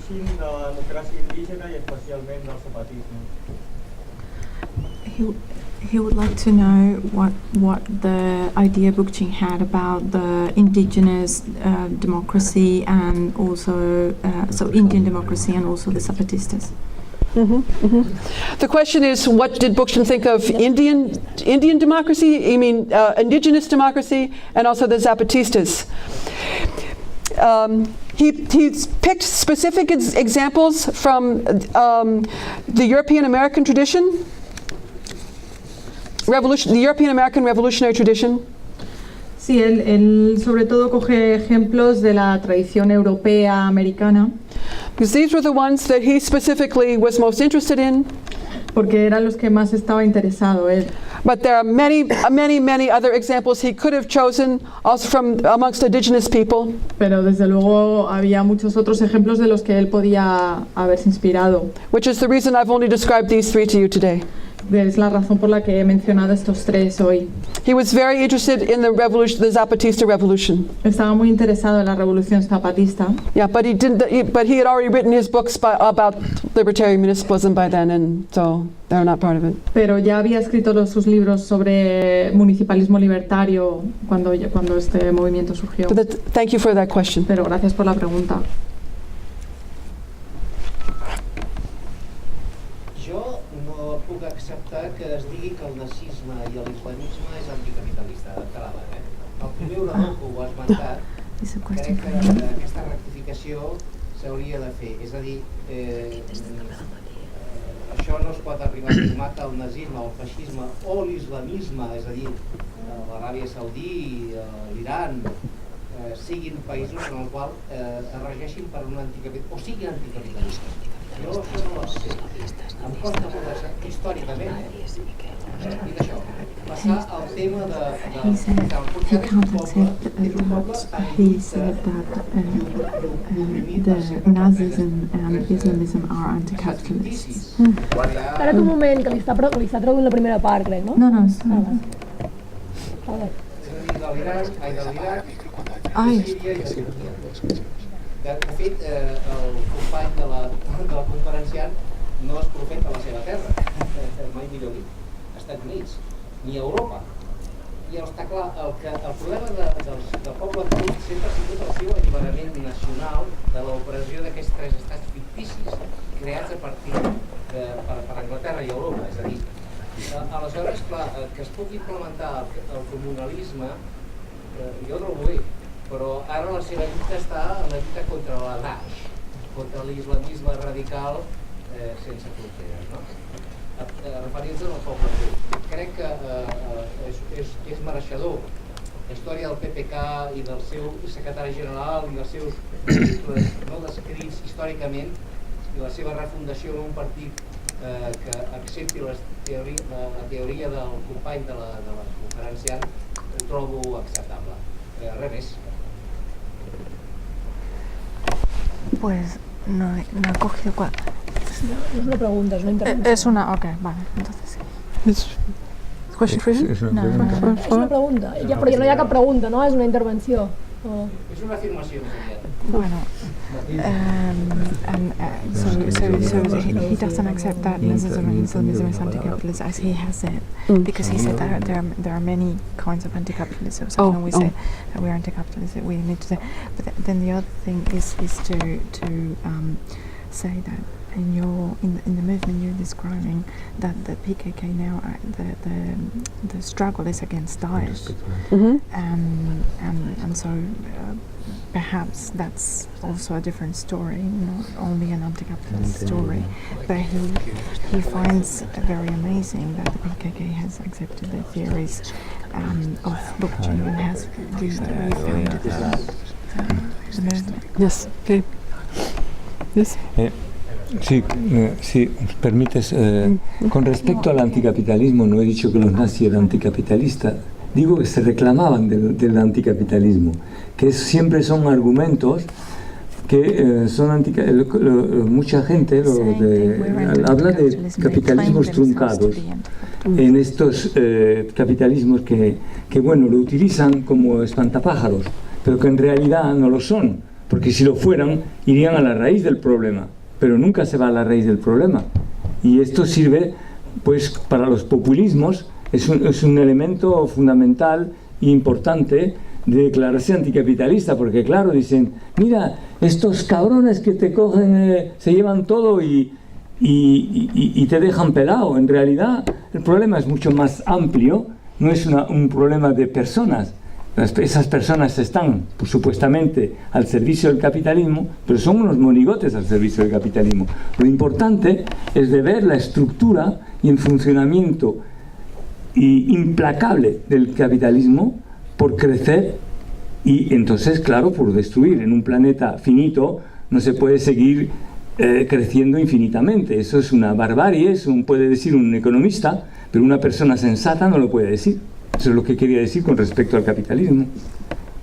Bookchin de la democràcia indígena i especialment del zapatisme. He would like to know what the idea Bookchin had about the indigenous democracy and also so Indian democracy and also the Zapatistas. The question is, what did Bookchin think of Indian democracy? You mean indigenous democracy and also the Zapatistas? He picked specific examples from the European American tradition, the European American revolutionary tradition. Sí, él sobre todo coge ejemplos de la tradición europea americana. Because these were the ones that he specifically was most interested in. Porque eran los que más estaba interesado él. But there are many other examples he could have chosen, also from amongst indigenous people. Pero desde luego había muchos otros ejemplos de los que él podía haberse inspirado. Which is the reason I've only described these three to you today. Es la razón por la que he mencionado estos tres hoy. He was very interested in the revolution, the Zapatista revolution. Estaba muy interesado en la revolución zapatista. Yeah, but he had already written his books about libertarian municipalism by then, and so they're not part of it. Pero ya había escrito sus libros sobre municipalismo libertario cuando este movimiento surgió. Thank you for that question. Pero gracias por la pregunta. Jo no puc acceptar que es digui que el nazisme i l'islamisme és anticapitalista, d'entrada. El primer orador que ho ha esmentat, crec que aquesta rectificació s'hauria de fer. És a dir, això no es pot arribar a afirmar que el nazisme, el feixisme o l'islamisme, és a dir, l'Aràbia Saudí, l'Iran, siguin països en els quals es regeixin per un anticapitalista, o siguin anticapitalistes. Jo això no ho sé. Em costa molt acceptar històricament. Dit això, passar al tema He said he can't accept that he said that the Nazism and Islamism are anti-capitalists. Espera't un moment, que li està traduint la primera part, crec, no? No. és a dir, de l'Iraq, de Síria i de Turquia. De fet, el company de la conferenciant no és profeta a la seva terra, mai millor dit, als Estats Units, ni a Europa. I està clar, el problema del poble kurd sempre ha sigut el seu alliberament nacional de l'opressió d'aquests tres estats ficticis creats a partir per Anglaterra i Europa. És a dir, aleshores, clar, que es pugui implementar el comunalisme, jo trobo bé, però ara la seva lluita està en la lluita contra la Daesh, contra l'islamisme radical sense fronteres, no? Referint-se al poble kurd. Crec que és mereixedor la història del PPK i del seu secretari general i dels seus articles no descrits històricament i la seva refundació en un partit que accepti la teoria del company de la conferenciant, ho trobo acceptable. Res més. Pues no he cogido cuál. Es una pregunta, es una intervención. Es una, ok, vale, entonces sí. Question for you? És una pregunta, però ja no hi ha cap pregunta, no? És una intervenció. És una afirmació, més aviat. Bueno, so he doesn't accept that Nazism and Islamism is anti-capitalist, as he has said, because he said that there are many kinds of anti-capitalism. So when we say that we are anti-capitalist, we need to say. But then the other thing is to say that in the movement you're describing, that the PKK now the struggle is against Daesh, and so perhaps that's also a different story, not only an anti-capitalist story. But he finds it very amazing that the PKK has accepted the theories of Bookchin and has refounded the movement. Yes. Okay. Yes. Sí, permites. Con respecto al anticapitalismo, no he dicho que los nazis eran anticapitalistas, digo que se reclamaban del anticapitalismo, que siempre son argumentos que son mucha gente habla de capitalismos truncados, en estos capitalismos que bueno, lo utilizan como espantapájaros, pero que en realidad no lo son, porque si lo fueran, irían a la raíz del problema, pero nunca se va a la raíz del problema. Y esto sirve, pues, para los populismos, es un elemento fundamental e importante de declararse anticapitalista, porque claro, dicen, mira, estos cabrones que te cogen, se llevan todo y te dejan pelado. En realidad, el problema es mucho más amplio, no es un problema de personas. Esas personas están, pues, supuestamente al servicio del capitalismo, pero son unos monigotes al servicio del capitalismo. Lo importante es de ver la estructura y el funcionamiento implacable del capitalismo por crecer y entonces, claro, por destruir. En un planeta finito no se puede seguir creciendo infinitamente. Eso es una barbarie, eso puede decir un economista, pero una persona sensata no lo puede decir. Eso es lo que quería decir con respecto al capitalismo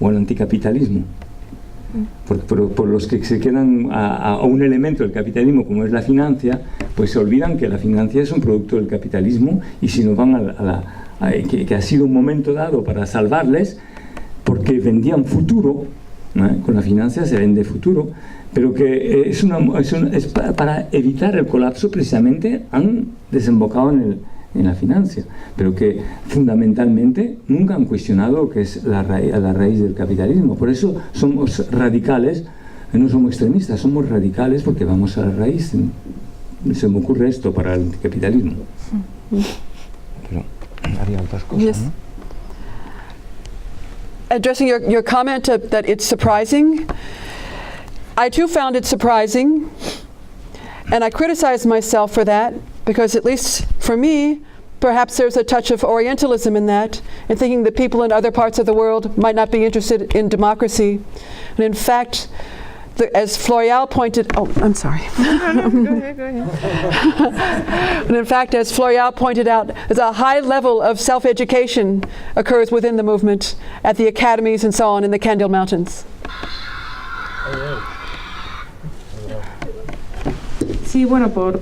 o al anticapitalismo. Por los que se quedan a un elemento del capitalismo como es la financia, pues se olvidan que la financia es un producto del capitalismo, y si nos van que ha sido un momento dado para salvarles porque vendían futuro, ¿no? Con la financia se vende futuro, pero que es para evitar el colapso precisamente han desembocado en la financia, pero que fundamentalmente nunca han cuestionado que es la raíz del capitalismo. Por eso somos radicales, no somos extremistas, somos radicales porque vamos a la raíz. Se me ocurre esto para el capitalismo. Pero había otras cosas, Yes. ¿no? Addressing your comment that it's surprising, I too found it surprising, and I criticized myself for that, because at least for me, perhaps there's a touch of Orientalism in that, in thinking that people in other parts of the world might not be interested in democracy. And in fact, as Floreal pointed, I'm sorry. Go ahead. And in fact, as Floreal pointed out, there's a high level of self-education occurs within the movement at the academies and so on in the Kandil Mountains. Sí, bueno, por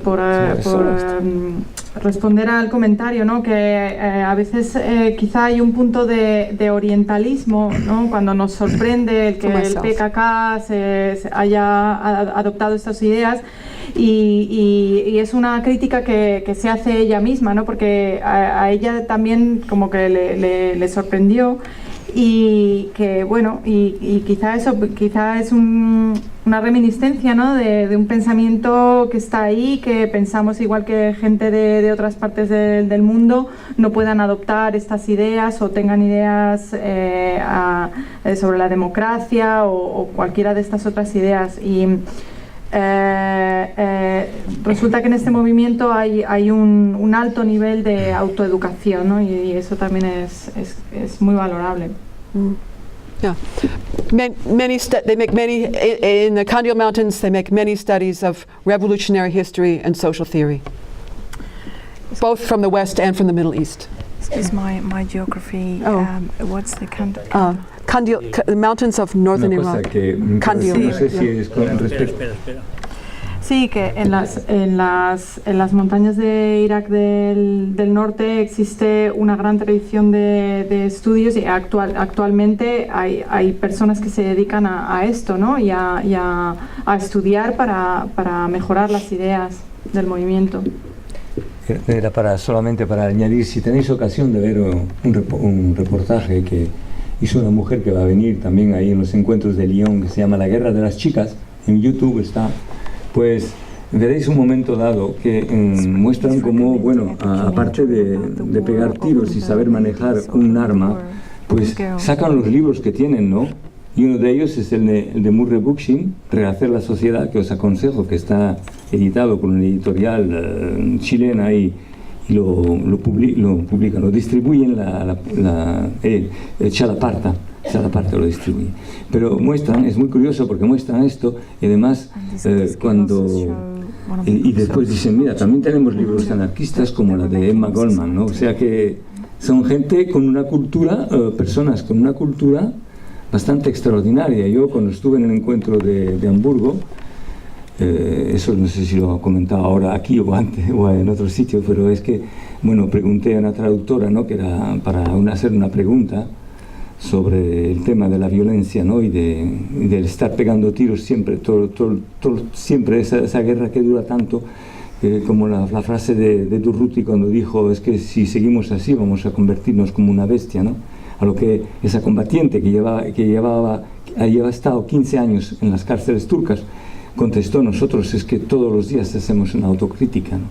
responder al comentario, ¿no? Que a veces quizá hay un punto de orientalismo, ¿no? Cuando nos sorprende el que el PKK se haya adoptado estas ideas, y es una crítica que se hace ella misma, ¿no? Porque a ella también como que le sorprendió. Y que bueno, y quizá es una reminiscencia, ¿no? de un pensamiento que está ahí, que pensamos igual que gente de otras partes del mundo no puedan adoptar estas ideas o tengan ideas sobre la democracia o cualquiera de estas otras ideas. Y resulta que en este movimiento hay un alto nivel de autoeducación, ¿no? Y eso también es muy valorable. Yeah, they make many in the Kandil Mountains. They make many studies of revolutionary history and social theory, both from the West and from the Middle East. Excuse my geography. What's the Kandil, the mountains of northern Una cosa Iraq. que Kandil. no sé si es con respecto. Sí, que en las montañas de Irak del norte existe una gran tradición de estudios, y actualmente hay personas que se dedican a esto, ¿no? y a estudiar para mejorar las ideas del movimiento. Era solamente para añadir, si tenéis ocasión de ver un reportaje que hizo una mujer que va a venir también ahí en los encuentros de Lyon, que se llama La Guerra de las Chicas, en YouTube está, pues veréis un momento dado que muestran cómo, bueno, aparte de pegar tiros y saber manejar un arma, pues sacan los libros que tienen, ¿no? Y uno de ellos es el de Murray Bookchin, Rehacer la Sociedad, que os aconsejo, que está editado por una editorial chilena y lo publican, lo distribuyen Chalaparta lo distribuye. Pero muestran, es muy curioso porque muestran esto, y además y después dicen, mira, también tenemos libros anarquistas como la de Emma Goldman, ¿no? O sea que son gente con una cultura, personas con una cultura bastante extraordinaria. Yo cuando estuve en el encuentro de Hamburgo, eso no sé si lo he comentado ahora aquí o antes o en otro sitio, pero es que, bueno, pregunté a una traductora, ¿no? Que era para hacer una pregunta sobre el tema de la violencia, ¿no? y del estar pegando tiros siempre, siempre esa guerra que dura tanto, como la frase de Durruti cuando dijo, es que si seguimos así vamos a convertirnos como una bestia, ¿no? A lo que esa combatiente que había estado 15 años en las cárceles turcas contestó: nosotros es que todos los días hacemos una autocrítica, ¿no?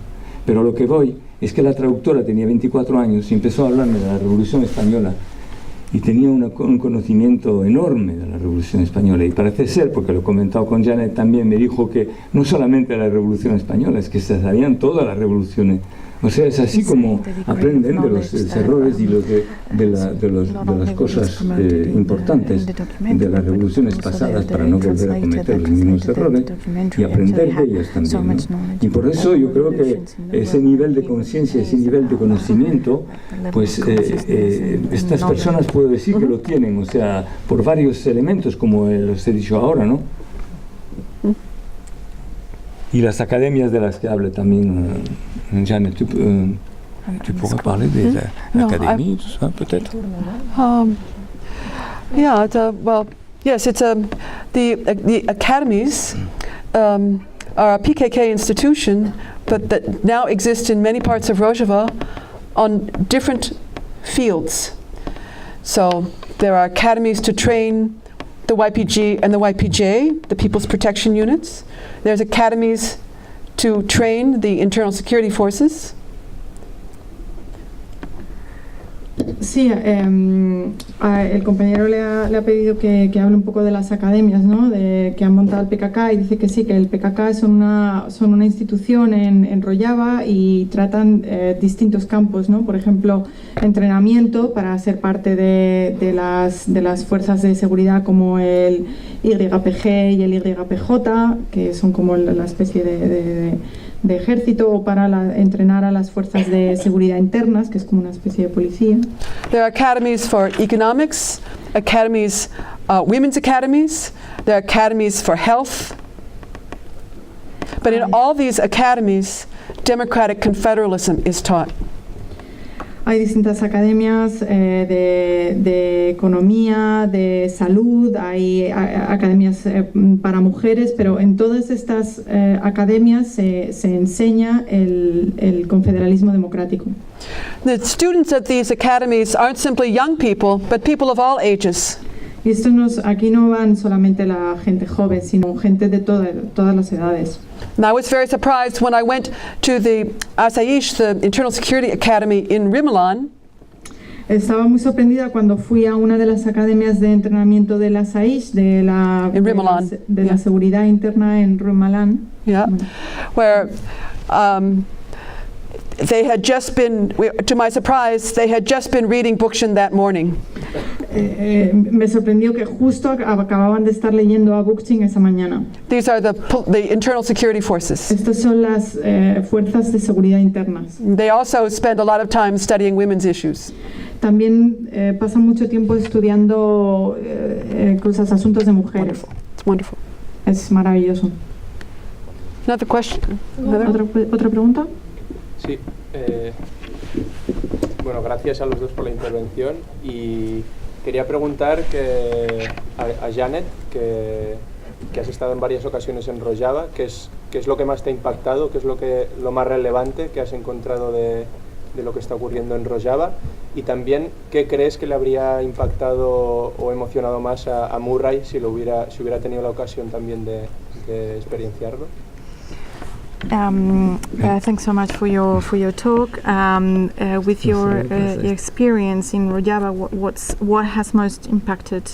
Pero a lo que voy es que la traductora tenía 24 años y empezó a hablarme de la Revolución Española, y tenía un conocimiento enorme de la Revolución Española, y parece ser, porque lo he comentado con Janet también, me dijo que no solamente la Revolución Española, es que se sabían todas las revoluciones. O sea, es así como aprenden de los errores y de las cosas importantes de las revoluciones pasadas para no volver a cometer los mismos errores y aprender de ellas también, ¿no? Y por eso yo creo que ese nivel de conciencia, ese nivel de conocimiento, pues estas personas puedo decir que lo tienen, o sea, por varios elementos, como los he dicho ahora, ¿no? Y las academias de las que hable también, Janet, ¿tú pourrais parler des académies, tout ça, peut-être? Yeah, well, yes, it's the academies are a PKK institution, but that now exist in many parts of Rojava on different fields. So there are academies to train the YPG and the YPJ, the People's Protection Units. There's academies to train the internal security forces. Sí, el compañero le ha pedido que hable un poco de las academias, ¿no? Que han montado el PKK, y dice que sí, que el PKK son una institución en Rojava y tratan distintos campos, ¿no? Por ejemplo, entrenamiento para ser parte de las fuerzas de seguridad como el YPG y el YPJ, que son como la especie de ejército, o para entrenar a las fuerzas de seguridad internas, que es como una especie de policía. There are academies for economics, academies, women's academies, there are academies for health. But in all these academies, democratic confederalism is taught. Hay distintas academias de economía, de salud, hay academias para mujeres, pero en todas estas academias se enseña el confederalismo democrático. The students at these academies aren't simply young people, but people of all ages. Y aquí no van solamente la gente joven, sino gente de todas las edades. And I was very surprised when I went to the Asayish, the Internal Security Academy in Rimilan. Estaba muy sorprendida cuando fui a una de las academias de entrenamiento de la Asayish, de la seguridad interna en Rimilan. Yeah, where they had just been, to my surprise, they had just been reading Bookchin that morning. Me sorprendió que justo acababan de estar leyendo a Bookchin esa mañana. These are the internal security forces. Estas son las fuerzas de seguridad internas. They also spend a lot of time studying women's issues. También pasan mucho tiempo estudiando asuntos de mujeres. Wonderful. It's wonderful. Es maravilloso. Another question? ¿Otra pregunta? Sí, bueno, gracias a los dos por la intervención, y quería preguntar a Janet, que has estado en varias ocasiones en Rojava, ¿qué es lo que más te ha impactado, qué es lo más relevante que has encontrado de lo que está ocurriendo en Rojava, y también qué crees que le habría impactado o emocionado más a Murray si hubiera tenido la ocasión también de experienciarlo? Thanks so much for your talk. With your experience in Rojava, what has most impacted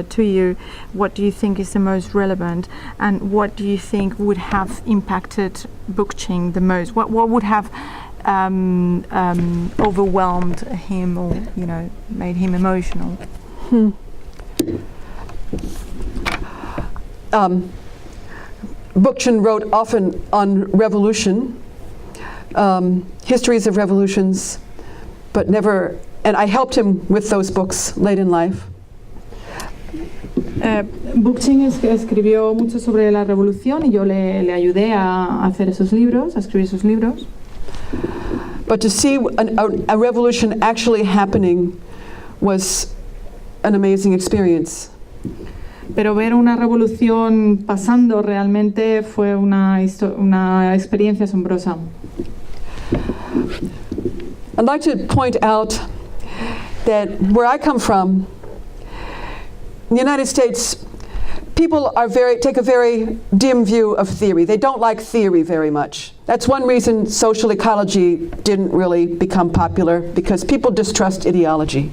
to you? What do you think is the most relevant, and what do you think would have impacted Bookchin the most? What would have overwhelmed him, or made him emotional? Bookchin wrote often on revolution, histories of revolutions, but never, and I helped him with those books late in life. Bookchin escribió mucho sobre la revolución, y yo le ayudé a hacer esos libros, a escribir esos libros. But to see a revolution actually happening was an amazing experience. Pero ver una revolución pasando realmente fue una experiencia asombrosa. I'd like to point out that where I come from, in the United States, people take a very dim view of theory. They don't like theory very much. That's one reason social ecology didn't really become popular, because people distrust ideology.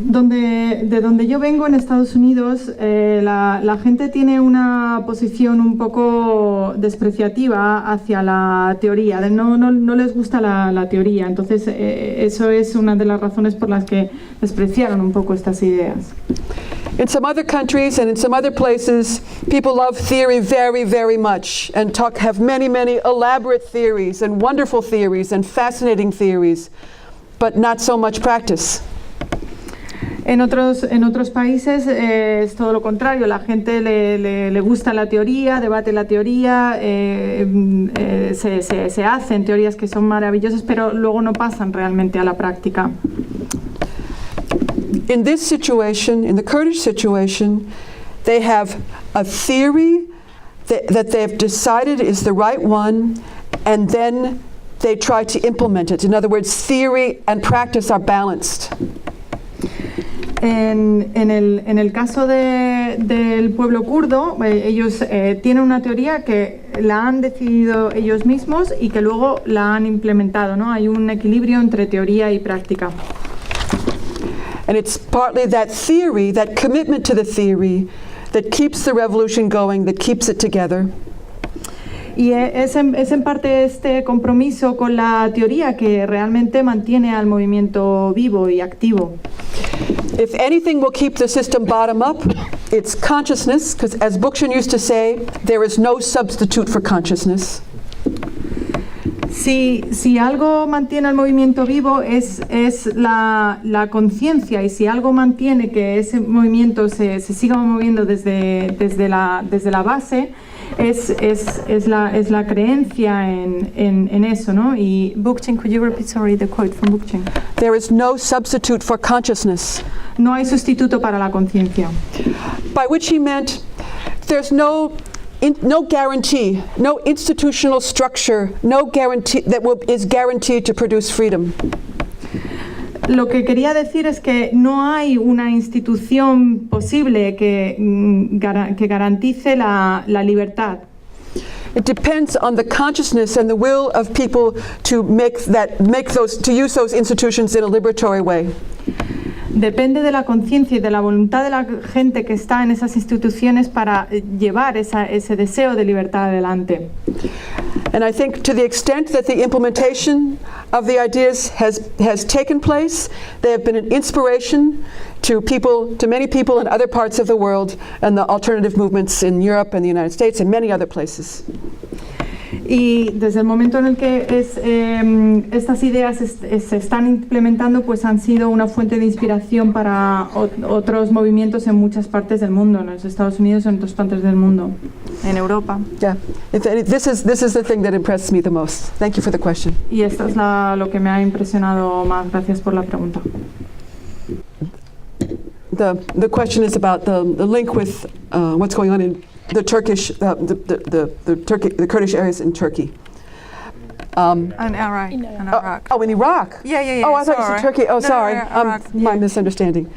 De donde yo vengo, en Estados Unidos, la gente tiene una posición un poco despreciativa hacia la teoría. No les gusta la teoría. Entonces, eso es una de las razones por las que despreciaron un poco estas ideas. In some other countries and in some other places, people love theory very, very much and have many, many elaborate theories and wonderful theories and fascinating theories, but not so much practice. En otros países es todo lo contrario. La gente le gusta la teoría, debate la teoría, se hacen teorías que son maravillosas, pero luego no pasan realmente a la práctica. In this situation, in the Kurdish situation, they have a theory that they've decided is the right one, and then they try to implement it. In other words, theory and practice are balanced. En el caso del pueblo kurdo, ellos tienen una teoría que la han decidido ellos mismos y que luego la han implementado, ¿no? Hay un equilibrio entre teoría y práctica. And it's partly that theory, that commitment to the theory, that keeps the revolution going, that keeps it together. Y es en parte este compromiso con la teoría que realmente mantiene al movimiento vivo y activo. If anything will keep the system bottom up, it's consciousness, because as Bookchin used to say, there is no substitute for consciousness. Si algo mantiene al movimiento vivo es la conciencia, y si algo mantiene que ese movimiento se siga moviendo desde la base, es la creencia en eso, ¿no? Y Bookchin, could you repeat, sorry, the quote from Bookchin? There is no substitute for consciousness. No hay sustituto para la conciencia. By which he meant there's no guarantee, no institutional structure, no guarantee is guaranteed to produce freedom. Lo que quería decir es que no hay una institución posible que garantice la libertad. It depends on the consciousness and the will of people to use those institutions in a liberatory way. Depende de la conciencia y de la voluntad de la gente que está en esas instituciones para llevar ese deseo de libertad adelante. And I think to the extent that the implementation of the ideas has taken place, they have been an inspiration to many people in other parts of the world and the alternative movements in Europe and the United States and many other places. Y desde el momento en el que estas ideas se están implementando, pues han sido una fuente de inspiración para otros movimientos en muchas partes del mundo, en los Estados Unidos, en otras partes del mundo, en Europa. Yeah, this is the thing that impressed me the most. Thank you for the question. Y esto es lo que me ha impresionado más. Gracias por la pregunta. The question is about the link with what's going on in the Turkish, the Kurdish areas in Turkey. And Iraq. In Iraq? Yeah. Oh, I thought you said Turkey. Oh, sorry. Iraq, My misunderstanding.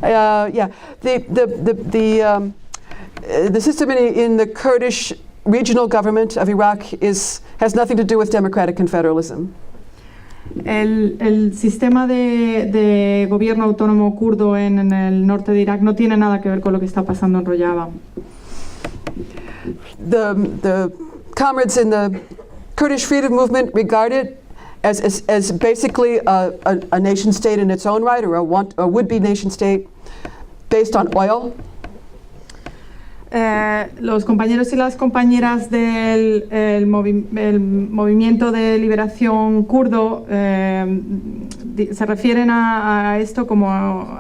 Yeah. The system in the Kurdish regional government of Iraq has nothing to do with democratic confederalism. El sistema de gobierno autónomo kurdo en el norte de Irak no tiene nada que ver con lo que está pasando en Rojava. The comrades in the Kurdish freedom movement regard it as basically a nation state in its own right, or a would-be nation state based on oil. Los compañeros y las compañeras del movimiento de liberación kurdo se refieren a esto como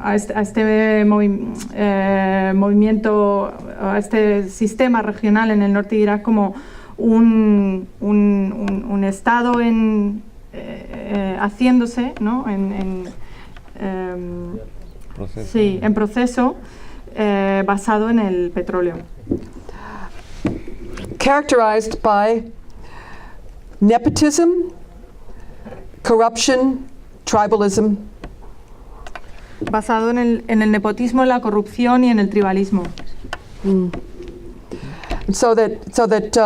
a este movimiento, a este sistema regional en el norte de Irak como un estado haciéndose, ¿no? sí, en proceso basado en el petróleo. Characterized by nepotism, corruption, tribalism. Basado en el nepotismo, en la corrupción y en el tribalismo. So that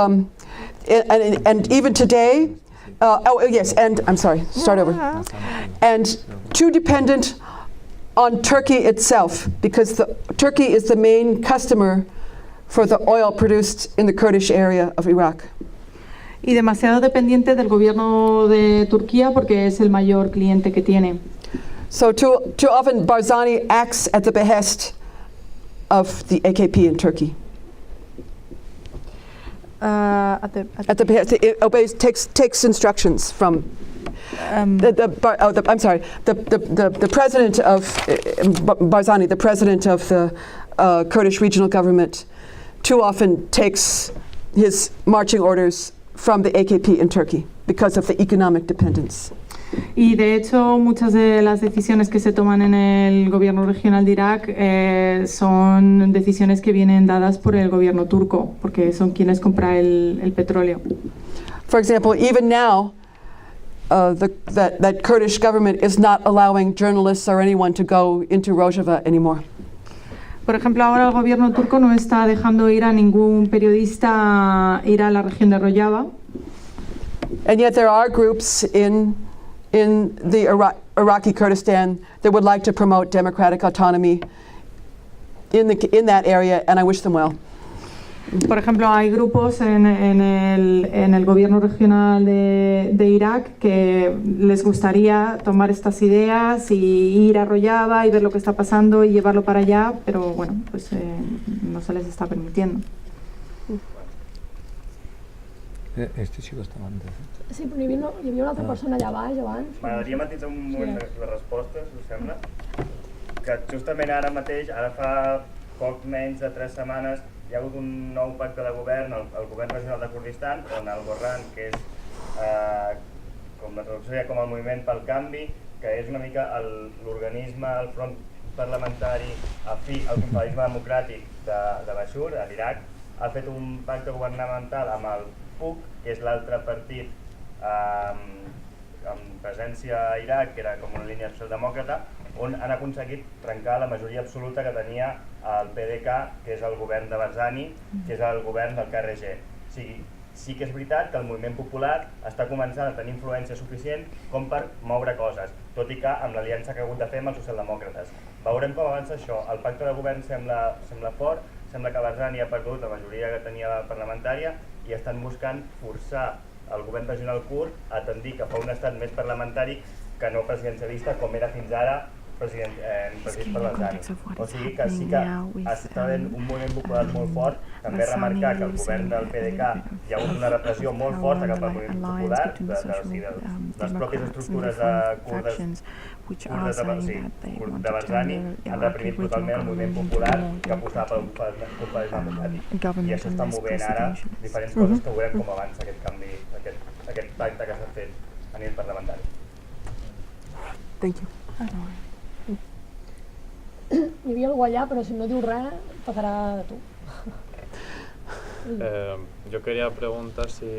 and even today, I'm sorry, start over. And too dependent on Turkey itself, because Turkey is the main customer for the oil produced in the Kurdish area of Iraq. Y demasiado dependiente del gobierno de Turquía porque es el mayor cliente que tiene. So too often Barzani acts at the behest of the AKP in Turkey. At the behest, it obeys, takes instructions from the president of Barzani, the president of the Kurdish regional government, too often takes his marching orders from the AKP in Turkey because of the economic dependence. Y de hecho muchas de las decisiones que se toman en el gobierno regional de Irak son decisiones que vienen dadas por el gobierno turco, porque son quienes compran el petróleo. For example, even now, that Kurdish government is not allowing journalists or anyone to go into Rojava anymore. Por ejemplo, ahora el gobierno turco no está dejando ir a ningún periodista ir a la región de Rojava. And yet there are groups in the Iraqi Kurdistan that would like to promote democratic autonomy in that area, and I wish them well. Por ejemplo, hay grupos en el gobierno regional de Irak que les gustaría tomar estas ideas y ir a Rojava y ver lo que está pasando y llevarlo para allá, pero bueno, pues no se les está permitiendo. Este chico estava antes. Sí, però hi havia una altra persona allà baix abans. M'agradaria matisar un moment les respostes, us sembla? Que justament ara mateix, ara fa poc menys de 3 setmanes, hi ha hagut un nou pacte de govern, el govern regional de Kurdistan, on el Gorran, que és com la traducció ja com el Moviment pel Canvi, que és una mica l'organisme, el front parlamentari afí al confederalisme democràtic de Bashur, a l'Iraq, ha fet un pacte governamental amb el PUC, que és l'altre partit amb presència a Iraq, que era com una línia socialdemòcrata, on han aconseguit trencar la majoria absoluta que tenia el PDK, que és el govern de Barzani, que és el govern del KRG. O sigui, sí que és veritat que el moviment popular està començant a tenir influència suficient com per moure coses, tot i que amb l'aliança que ha hagut de fer amb els socialdemòcrates. Veurem com avança això. El pacte de govern sembla fort, sembla que Barzani ha perdut la majoria que tenia parlamentària i estan buscant forçar el govern regional kurd a tendir cap a un estat més parlamentari que no presidencialista com era fins ara president per Barzani. O sigui que sí que està havent un moviment popular molt fort, també remarcar que el govern del PDK hi ha hagut una repressió molt forta cap al moviment popular, les pròpies estructures kurdes de Barzani han reprimit totalment el moviment popular que apostava pel confederalisme democràtic. I això està movent ara diferents coses que veurem com avança aquest canvi, aquest pacte que s'ha fet a nivell parlamentari. Thank you. Hi havia algú allà, però si no diu res, passarà a tu. Yo quería preguntar si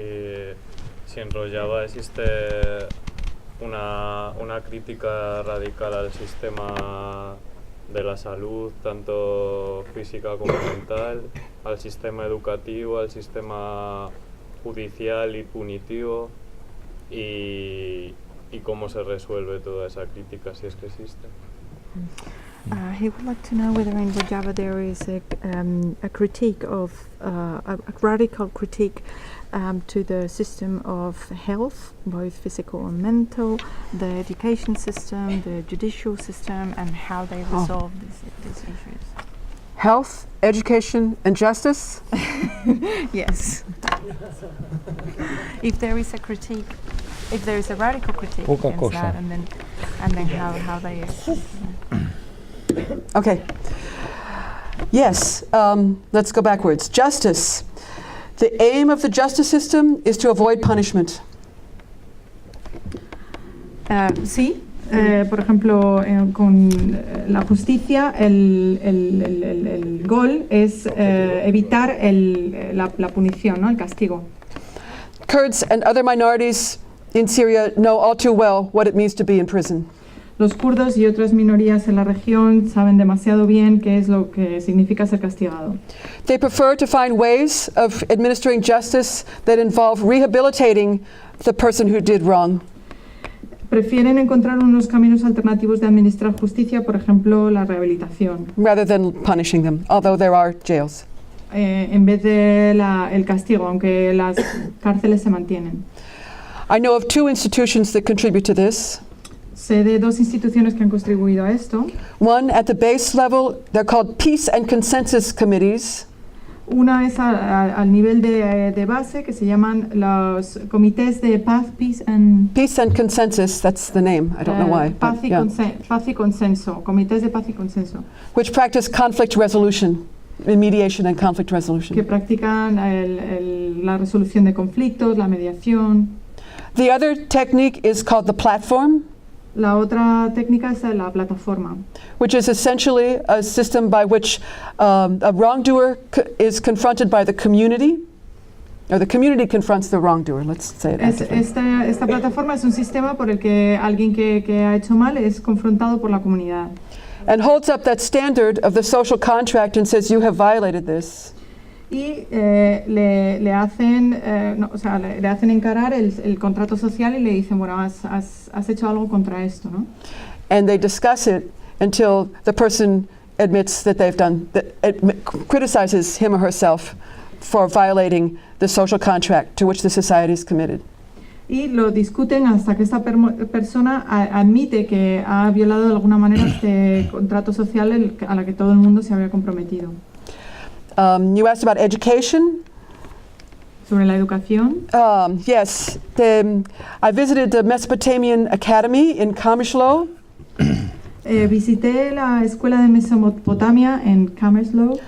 en Rojava existe una crítica radical al sistema de la salud, tanto física como mental, al sistema educativo, al sistema judicial y punitivo, y cómo se resuelve toda esa crítica, si es que existe. He would like to know whether in Rojava there is a critique of a radical critique to the system of health, both physical and mental, the education system, the judicial system, and how they resolve these issues. Health, education, and justice? Yes. If there is a critique, if there is a radical critique against that, and then how they. Okay. Yes, let's go backwards. Justice. The aim of the justice system is to avoid punishment. Sí, por ejemplo, con la justicia, el gol es evitar la punición, ¿no? El castigo. Kurds and other minorities in Syria know all too well what it means to be in prison. Los kurdos y otras minorías en la región saben demasiado bien qué es lo que significa ser castigado. They prefer to find ways of administering justice that involve rehabilitating the person who did wrong. Prefieren encontrar unos caminos alternativos de administrar justicia, por ejemplo, la rehabilitación, rather than punishing them, although there are jails. en vez de el castigo, aunque las cárceles se mantienen. I know of 2 institutions that contribute to this. Sé de 2 instituciones que han contribuido a esto. One at the base level, they're called Peace and Consensus Committees. Una es al nivel de base, que se llaman los comités de paz, peace and Consensus, that's the name, I don't know why. paz y consenso, comités de paz y consenso, Which practice conflict resolution, mediation and conflict resolution. que practican la resolución de conflictos, la mediación. The other technique is called the platform, La otra técnica es la plataforma, which is essentially a system by which a wrongdoer is confronted by the community, or the community confronts the wrongdoer, let's say it that way. Esta plataforma es un sistema por el que alguien que ha hecho mal es confrontado por la comunidad. And holds up that standard of the social contract and says, you have violated this. Y le hacen encarar el contrato social y le dicen, bueno, has hecho algo contra esto, ¿no? And they discuss it until the person admits that they've done, criticizes him or herself for violating the social contract to which the society is committed. Y lo discuten hasta que esta persona admite que ha violado de alguna manera este contrato social a la que todo el mundo se había comprometido. You asked about education. Sobre la educación. Yes, I visited the Mesopotamian Academy in Kamerslow. Visité la escuela de Mesopotamia en Kamerslow,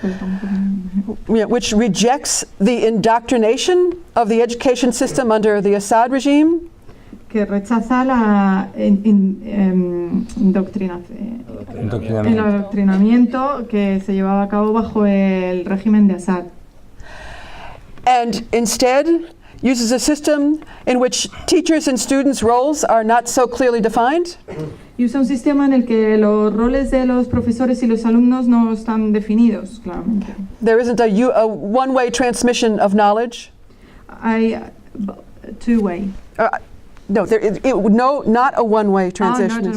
which rejects the indoctrination of the education system under the Assad regime. Que rechaza el adoctrinamiento que se llevaba a cabo bajo el régimen de Assad. And instead uses a system in which teachers and students' roles are not so clearly defined. Y usa un sistema en el que los roles de los profesores y los alumnos no están definidos, claramente. There isn't a one-way transmission of knowledge. Hay two-way. No, not a one-way transition.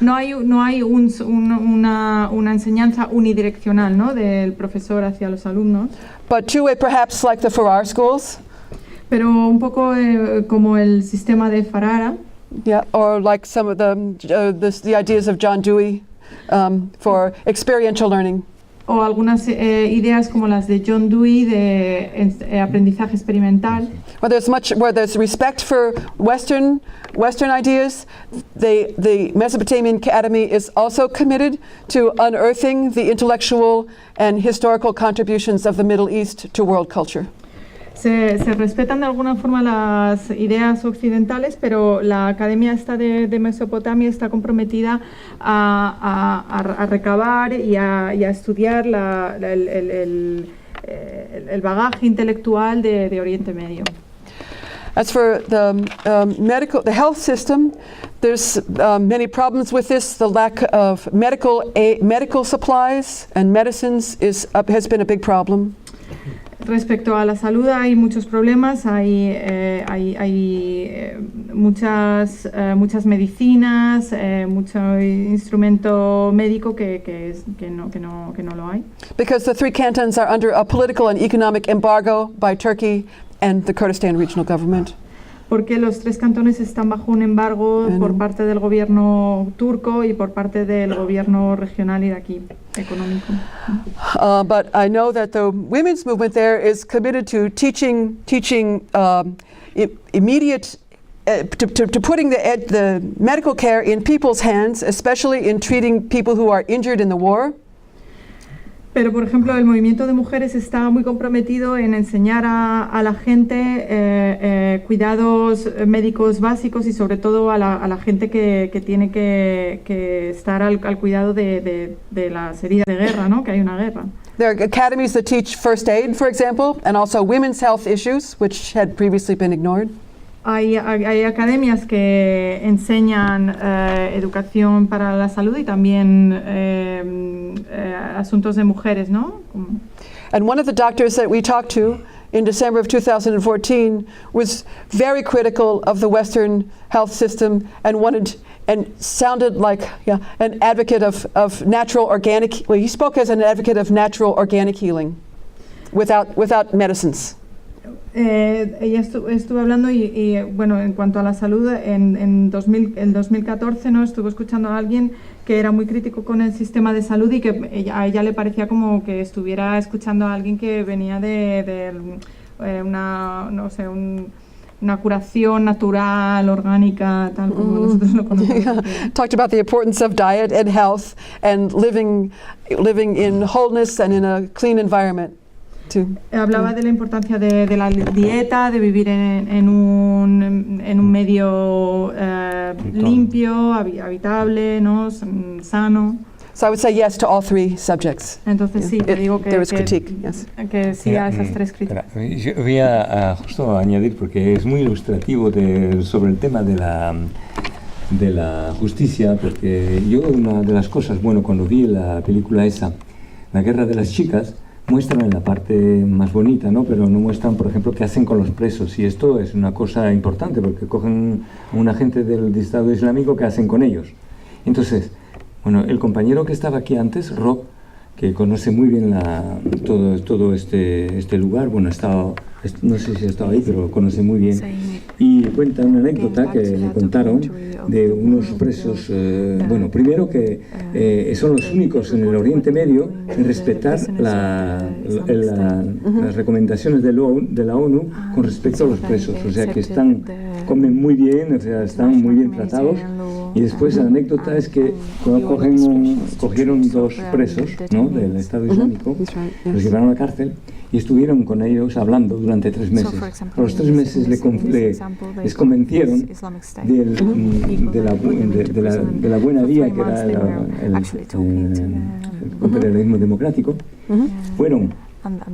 No hay una enseñanza unidireccional, ¿no? Del profesor hacia los alumnos. But two-way, perhaps like the Farrar schools. Pero un poco como el sistema de Ferrara. Yeah, or like some of the ideas of John Dewey for experiential learning. O algunas ideas como las de John Dewey de aprendizaje experimental. Where there's respect for Western ideas, the Mesopotamian Academy is also committed to unearthing the intellectual and historical contributions of the Middle East to world culture. Se respetan de alguna forma las ideas occidentales, pero la Academia esta de Mesopotamia está comprometida a recabar y a estudiar el bagaje intelectual de Oriente Medio. As for the health system, there's many problems with this. The lack of medical supplies and medicines has been a big problem. Respecto a la salud hay muchos problemas, hay muchas medicinas, mucho instrumento médico que no lo hay. Because the 3 cantons are under a political and economic embargo by Turkey and the Kurdistan Regional Government. Porque los 3 cantones están bajo un embargo por parte del gobierno turco y por parte del gobierno regional iraquí económico. But I know that the women's movement there is committed to teaching immediate to putting the medical care in people's hands, especially in treating people who are injured in the war. Pero, por ejemplo, el movimiento de mujeres está muy comprometido en enseñar a la gente cuidados médicos básicos y sobre todo a la gente que tiene que estar al cuidado de las heridas de guerra, ¿no? Que hay una guerra. There are academies that teach first aid, for example, and also women's health issues, which had previously been ignored. Hay academias que enseñan educación para la salud y también asuntos de mujeres, ¿no? And one of the doctors that we talked to in December of 2014 was very critical of the Western health system and sounded like an advocate of natural organic. Well, he spoke as an advocate of natural organic healing, without medicines. Ella estuve hablando y bueno, en cuanto a la salud, en 2014 ¿no? Estuve escuchando a alguien que era muy crítico con el sistema de salud y que a ella le parecía como que estuviera escuchando a alguien que venía de una, no sé, una curación natural, orgánica, tal como nosotros lo conocemos. Talked about the importance of diet and health and living in wholeness and in a clean environment. Hablaba de la importancia de la dieta, de vivir en un medio limpio, habitable, ¿no? Sano. So I would say yes to all three subjects. Entonces sí, te digo there is critique, yes. Que sí a esas tres críticas. Yo voy a justo añadir, porque es muy ilustrativo sobre el tema de la justicia, porque yo una de las cosas, bueno, cuando vi la película esa, La Guerra de las Chicas, muestran en la parte más bonita, ¿no? Pero no muestran, por ejemplo, qué hacen con los presos. Y esto es una cosa importante, porque cogen a un agente del Estado Islámico, ¿qué hacen con ellos? Entonces, bueno, el compañero que estaba aquí antes, Rob, que conoce muy bien todo este lugar, bueno, no sé si ha estado ahí, pero lo conoce muy bien, y cuenta una anécdota que le contaron de unos presos, bueno, primero que son los únicos en el Oriente Medio en respetar las recomendaciones de la ONU con respecto a los presos, o sea que comen muy bien, o sea, están muy bien tratados. Y después la anécdota es que cogieron dos presos, ¿no? Del Estado Islámico, los llevaron a la cárcel y estuvieron con ellos hablando durante 3 meses. A los 3 meses les convencieron de la buena vía que era el confederalismo democrático.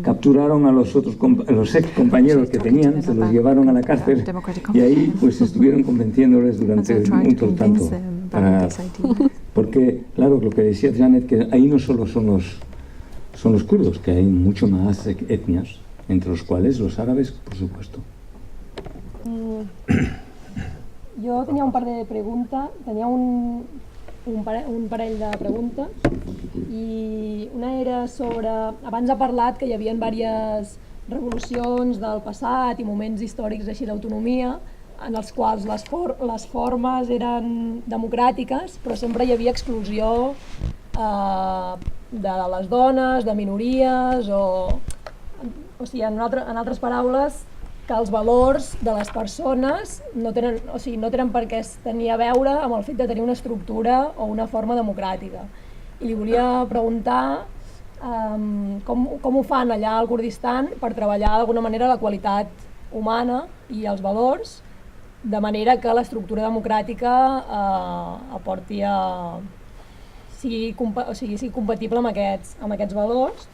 Capturaron a los ex compañeros que tenían, se los llevaron a la cárcel y ahí pues estuvieron convenciéndoles durante un tanto. Porque, claro, lo que decía Janet, que ahí no solo son los kurdos, que hay mucho más etnias, entre los cuales los árabes, por supuesto. Jo tenia un parell de preguntes, tenia un parell de preguntes i una era sobre, abans ha parlat que hi havia diverses revolucions del passat i moments històrics així d'autonomia en els quals les formes eren democràtiques però sempre hi havia exclusió de les dones, de minories o sigui, en altres paraules que els valors de les persones no tenen per què tenir a veure amb el fet de tenir una estructura o una forma democràtica. I li volia preguntar com ho fan allà al Kurdistan per treballar d'alguna manera la qualitat humana i els valors de manera que l'estructura democràtica aporti sigui compatible amb aquests valors.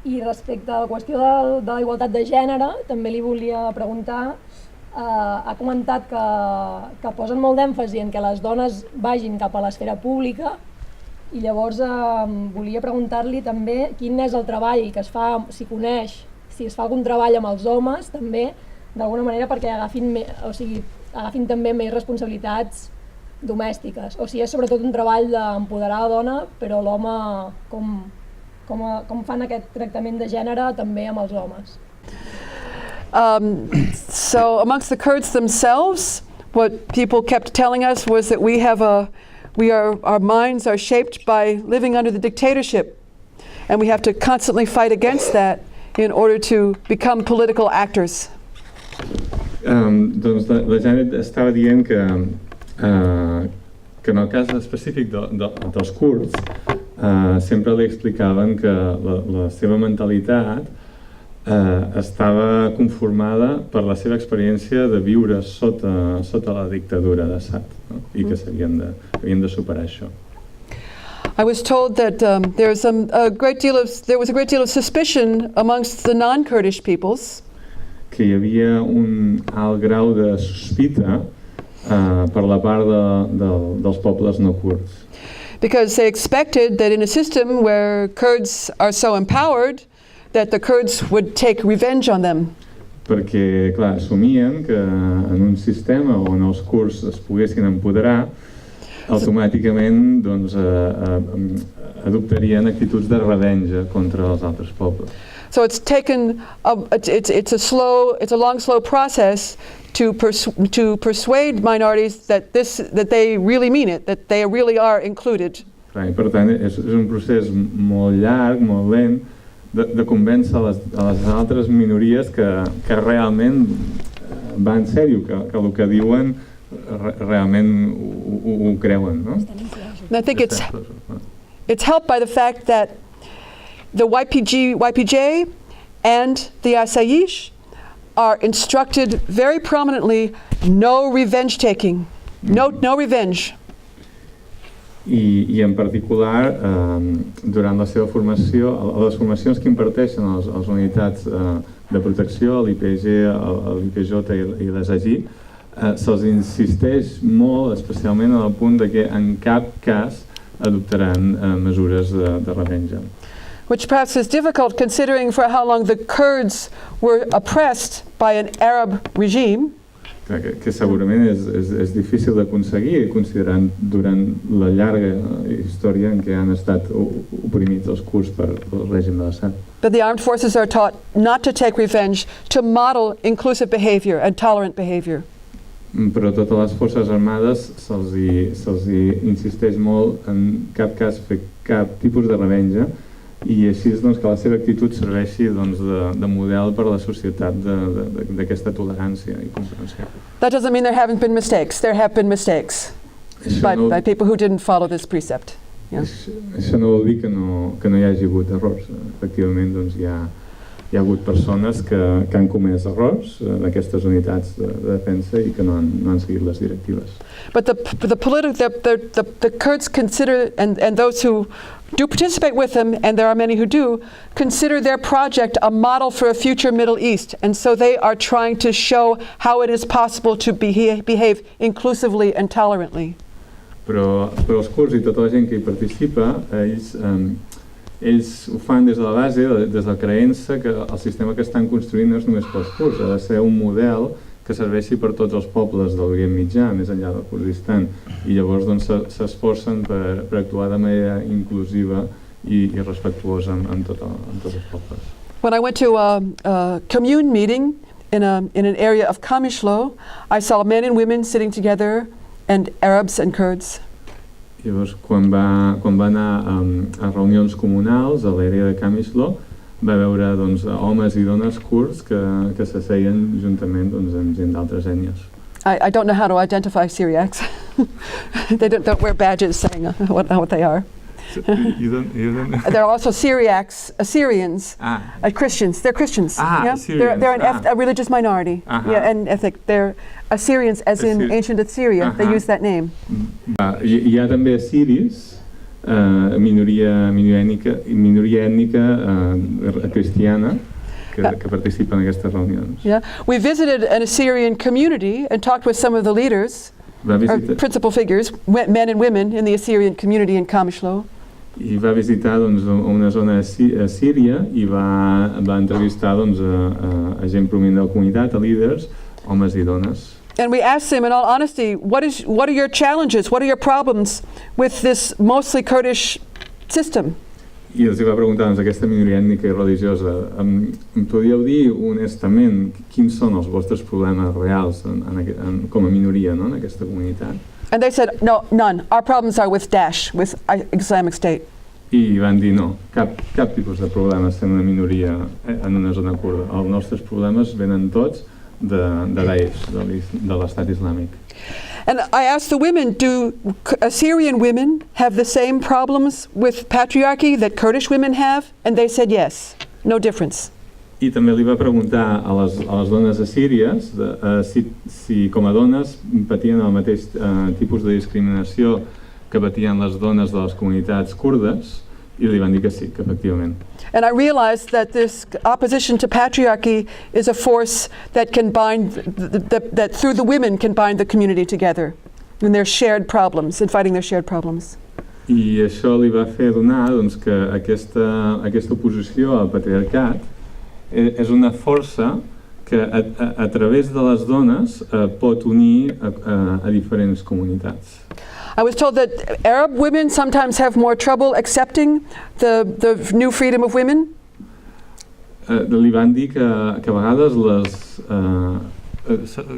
I respecte a la qüestió de la igualtat de gènere, també li volia preguntar, ha comentat que posen molt d'èmfasi en que les dones vagin cap a l'esfera pública i llavors volia preguntar-li també quin és el treball que es fa, si coneix, si es fa algun treball amb els homes també, d'alguna manera perquè agafin també més responsabilitats domèstiques, o si és sobretot un treball d'empoderar la dona, però l'home com fan aquest tractament de gènere també amb els homes. So amongst the Kurds themselves, what people kept telling us was that our minds are shaped by living under the dictatorship, and we have to constantly fight against that in order to become political actors. Doncs la Janet estava dient que en el cas específic dels kurds sempre li explicaven que la seva mentalitat estava conformada per la seva experiència de viure sota la dictadura d'Assad, no? I que havien de superar això. I was told that there was a great deal of suspicion amongst the non-Kurdish peoples. Que hi havia un alt grau de sospita per la part dels pobles no kurds. Because they expected that in a system where Kurds are so empowered, that the Kurds would take revenge on them. Perquè, clar, assumien que en un sistema on els kurds es poguessin empoderar, automàticament doncs, adoptarien actituds de revenja contra els altres pobles. So it's taken it's a long, slow process to persuade minorities that they really mean it, that they really are included. Clar, i per tant, és un procés molt llarg, molt lent, de convèncer a les altres minories que realment va en sèrio, que el que diuen realment ho creuen, no? And I think it's helped by the fact that the YPJ and the Asayish are instructed very prominently, no revenge taking, no revenge. I en particular, durant la seva formació, a les formacions que imparteixen a les unitats de protecció, a l'IPG, a l'IPJ i l'ASAGI, se'ls insisteix molt, especialment en el punt de que en cap cas adoptaran mesures de revenja. Which perhaps is difficult considering for how long the Kurds were oppressed by an Arab regime. Que segurament és difícil d'aconseguir, considerant durant la llarga història en què han estat oprimits els kurds pel règim de l'Assad. But the armed forces are taught not to take revenge, to model inclusive behavior and tolerant behavior. Però a totes les forces armades se'ls insisteix molt en cap cas fer cap tipus de revenja i així doncs, que la seva actitud serveixi doncs, de model per a la societat d'aquesta tolerància i comprensió. That doesn't mean there haven't been mistakes. There have been mistakes by people who didn't follow this precept. Yeah. Això no vol dir que no hi hagi hagut errors. Efectivament, doncs, hi ha hagut persones que han comès errors en aquestes unitats de defensa i que no han seguit les directives. But the Kurds consider, and those who do participate with them, and there are many who do, consider their project a model for a future Middle East. And so they are trying to show how it is possible to behave inclusively and tolerantly. Però els kurds i tota la gent que hi participa, ells ho fan des de la base, des de la creença que el sistema que estan construint no és només pels kurds, ha de ser un model que serveixi per tots els pobles del Orient Mitjà, més enllà del Kurdistan, i llavors doncs, s'esforcen per actuar de manera inclusiva i respectuosa amb tots els pobles. When I went to a commune meeting in an area of Kamishlo, I saw men and women sitting together, and Arabs and Kurds. Llavors, quan va anar a reunions comunals a l'àrea de Kamishlo, va veure doncs, homes i dones kurds que s'asseien juntament doncs, amb gent d'altres ètnies. I don't know how to identify Syriacs. They don't wear badges saying what they are. You don't. There are also Syriacs, Assyrians, Christians. They're Christians. Yeah? They're a religious minority. Yeah, and ethnic. They're Assyrians, as in ancient Assyria. They use that name. Hi ha també assiris, minoria ètnica cristiana que participa en aquestes reunions. Yeah, we visited an Assyrian community and talked with some of the leaders, principal figures, men and women in the Assyrian community in Kamishlo. I va visitar doncs, una zona assíria i va entrevistar doncs, a gent prominent de la comunitat, a líders, homes i dones. And we asked them, in all honesty, what are your challenges, what are your problems with this mostly Kurdish system? I els va preguntar doncs, aquesta minoria ètnica i religiosa, em podíeu dir honestament quins són els vostres problemes reals com a minoria, no, en aquesta comunitat? And they said, no, none. Our problems are with Daesh, with Islamic State. I van dir no, cap tipus de problemes sent una minoria en una zona kurda. Els nostres problemes venen tots de Daesh, de l'estat islàmic. And I asked the women, do Assyrian women have the same problems with patriarchy that Kurdish women have? And they said yes, no difference. I també li va preguntar a les dones assíries si com a dones patien el mateix tipus de discriminació que patien les dones de les comunitats kurdes, i li van dir que sí, que efectivament. And I realized that this opposition to patriarchy is a force that can bind, that through the women can bind the community together in their shared problems, in fighting their shared problems. I això li va fer adonar doncs, que aquesta oposició al patriarcat és una força que a través de les dones pot unir a diferents comunitats. I was told that Arab women sometimes have more trouble accepting the new freedom of women. Li van dir que a vegades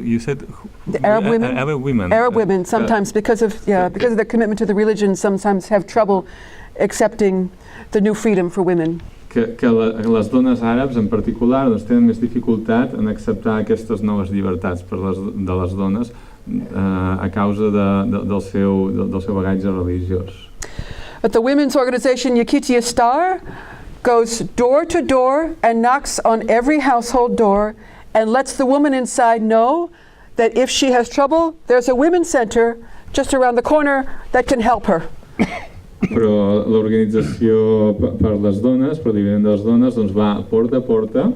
you said the Arab women. Arab women. Arab women sometimes because of their commitment to the religion sometimes have trouble accepting the new freedom for women. Que les dones àrabs en particular doncs, tenen més dificultat en acceptar aquestes noves llibertats de les dones a causa del seu bagatge religiós. But the women's organization Yakitia Star goes door to door and knocks on every household door and lets the woman inside know that if she has trouble, there's a women's center just around the corner that can help her. Però l'organització per les dones, per l'Iberament de les dones, doncs va porta a porta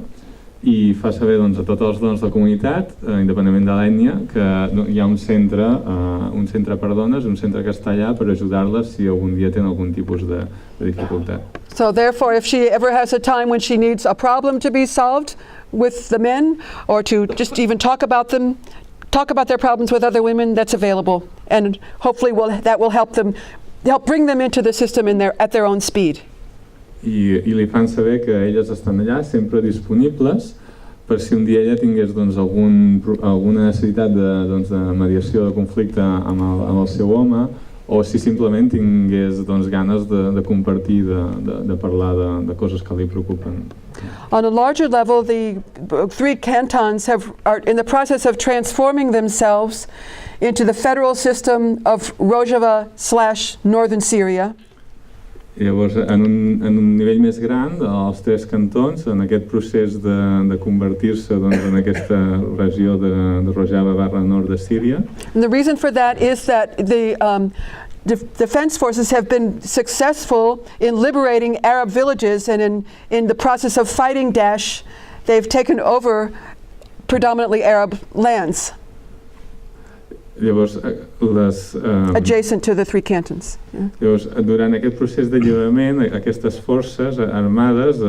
i fa saber doncs, a totes les dones de la comunitat, independentment de l'ètnia, que hi ha un centre per dones, un centre castellà per ajudar-les si algun dia tenen algun tipus de dificultat. So therefore, if she ever has a time when she needs a problem to be solved with the men, or to just even talk about their problems with other women, that's available. And hopefully that will help bring them into the system at their own speed. I li fan saber que elles estan allà sempre disponibles per si un dia ella tingués doncs, alguna necessitat de mediació de conflicte amb el seu home, o si simplement tingués doncs, ganes de compartir, de parlar de coses que li preocupen. On a larger level, the 3 cantons are in the process of transforming themselves into the federal system of Rojava/Northern Syria. Llavors, en un nivell més gran, els 3 cantons, en aquest procés de convertir-se doncs, en aquesta regió de Rojava/nord de Síria. And the reason for that is that the defense forces have been successful in liberating Arab villages, and in the process of fighting Daesh, they've taken over predominantly Arab lands. Llavors, adjacent to the 3 cantons. Yeah. Llavors, durant aquest procés d'alliberament, aquestes forces armades,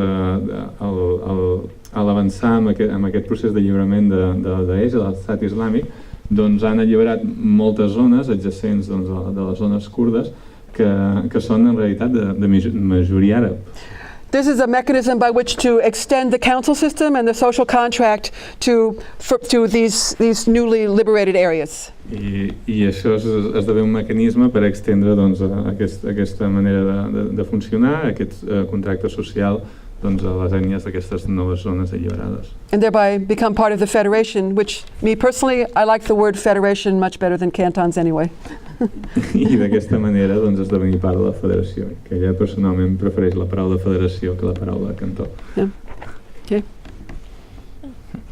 al avançar amb aquest procés d'alliberament de Daesh, de l'estat islàmic, doncs han alliberat moltes zones adjacents doncs, de les zones kurdes que són en realitat de majoria àrab. This is a mechanism by which to extend the council system and the social contract to these newly liberated areas. I això esdevé un mecanisme per extendre doncs, aquesta manera de funcionar, aquest contracte social doncs, a les ètnies d'aquestes noves zones alliberades. And thereby become part of the federation, which, me personally, I like the word federation much better than cantons anyway. I d'aquesta manera doncs, esdevenir part de la federació, que ella personalment prefereix la paraula federació que la paraula cantó. Yeah. Okay.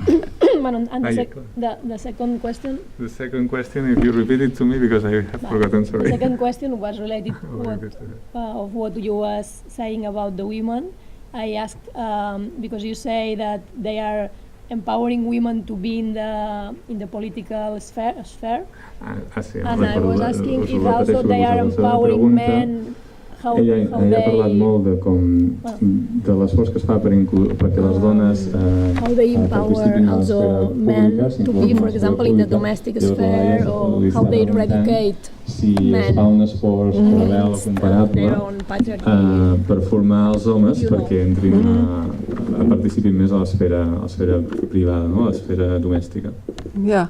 And the second question? The second question, if you repeat it to me, because I have forgotten, sorry. The second question was related of what you were saying about the women. I asked, because you say that they are empowering women to be in the political sphere. Sí, and I was asking if also they are empowering men. Ella ha parlat molt de l'esforç que es fa perquè les dones how they empower also men to be, for example, in the domestic sphere, or how they educate si es fa un esforç paral·lel o comparable per formar els homes perquè entrin participin més a l'esfera privada, no? A l'esfera domèstica. Yeah.